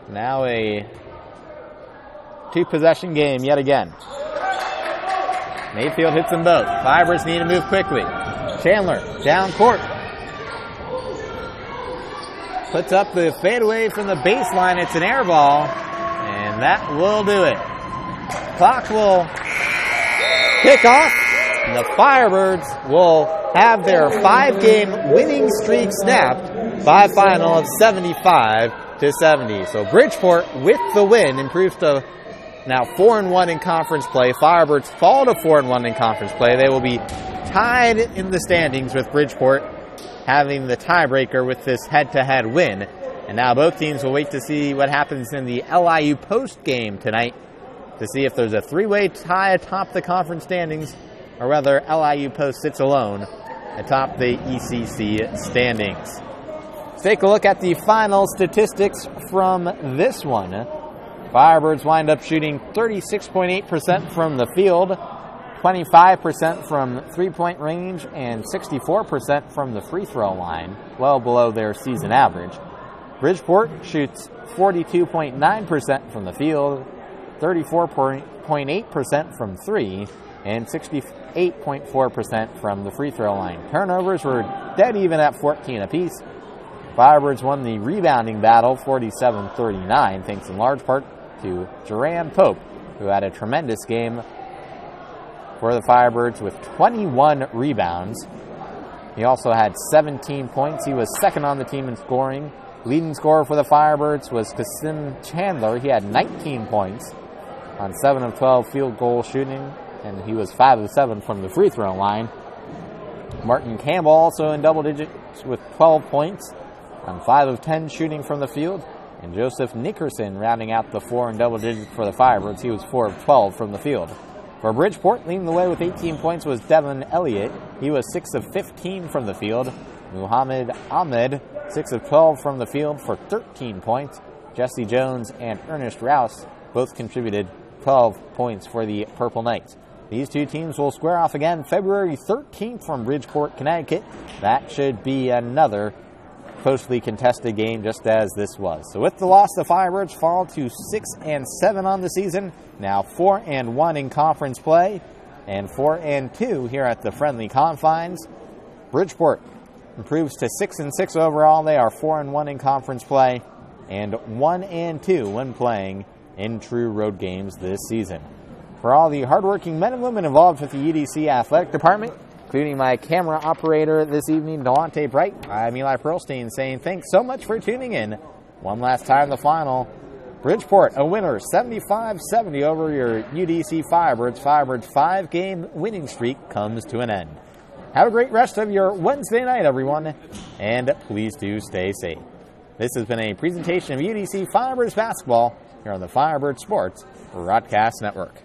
Now a 2-possession game yet again. Mayfield hits them both. Firebirds need to move quickly. Chandler, down court. Puts up the fadeaway from the baseline. It's an air ball, and that will do it. Clock will kick off, and the Firebirds will have their 5-game winning streak snapped by a final of 75-70. So Bridgeport, with the win, improves to now 4-1 in conference play. Firebirds fall to 4-1 in conference play. They will be tied in the standings with Bridgeport having the tiebreaker with this head-to-head win. And now both teams will wait to see what happens in the LIU post game tonight to see if there's a three-way tie atop the conference standings or whether LIU post sits alone atop the ECC standings. Let's take a look at the final statistics from this one. Firebirds wind up shooting 36.8% from the field, 25% from three-point range, and 64% from the free throw line, well below their season average. Bridgeport shoots 42.9% from the field, 34.8% from three, and 68.4% from the free throw line. Turnovers were dead even at 14 apiece. Firebirds won the rebounding battle 47-39, thanks in large part to Duran Pope, who had a tremendous game for the Firebirds with 21 rebounds. He also had 17 points. He was second on the team in scoring. Leading scorer for the Firebirds was Kasim Chandler. He had 19 points on 7 of 12 field goal shooting, and he was 5 of 7 from the free throw line. Martin Campbell also in double digits with 12 points on 5 of 10 shooting from the field. And Joseph Nickerson rounding out the 4 in double digits for the Firebirds. He was 4 of 12 from the field. For Bridgeport, leading the way with 18 points was Devin Elliott. He was 6 of 15 from the field. Muhammad Ahmed, 6 of 12 from the field for 13 points. Jesse Jones and Ernest Rouse both contributed 12 points for the Purple Knights. These two teams will square off again February 13th from Bridgeport, Connecticut. That should be another closely contested game, just as this was. So with the loss, the Firebirds fall to 6-7 on the season. Now 4-1 in conference play, and 4-2 here at the friendly confines. Bridgeport improves to 6-6 overall. They are 4-1 in conference play, and 1-2 when playing in true road games this season. For all the hardworking men and women involved with the UDC athletic department, including my camera operator this evening, Delonte Bright, I'm Eli Pearlstein saying thanks so much for tuning in. One last time, the final. Bridgeport, a winner, 75-70 over your UDC Firebirds. Firebirds' 5-game winning streak comes to an end. Have a great rest of your Wednesday night, everyone, and please do stay safe. This has been a presentation of UDC Firebirds basketball here on the Firebird Sports Broadcast Network.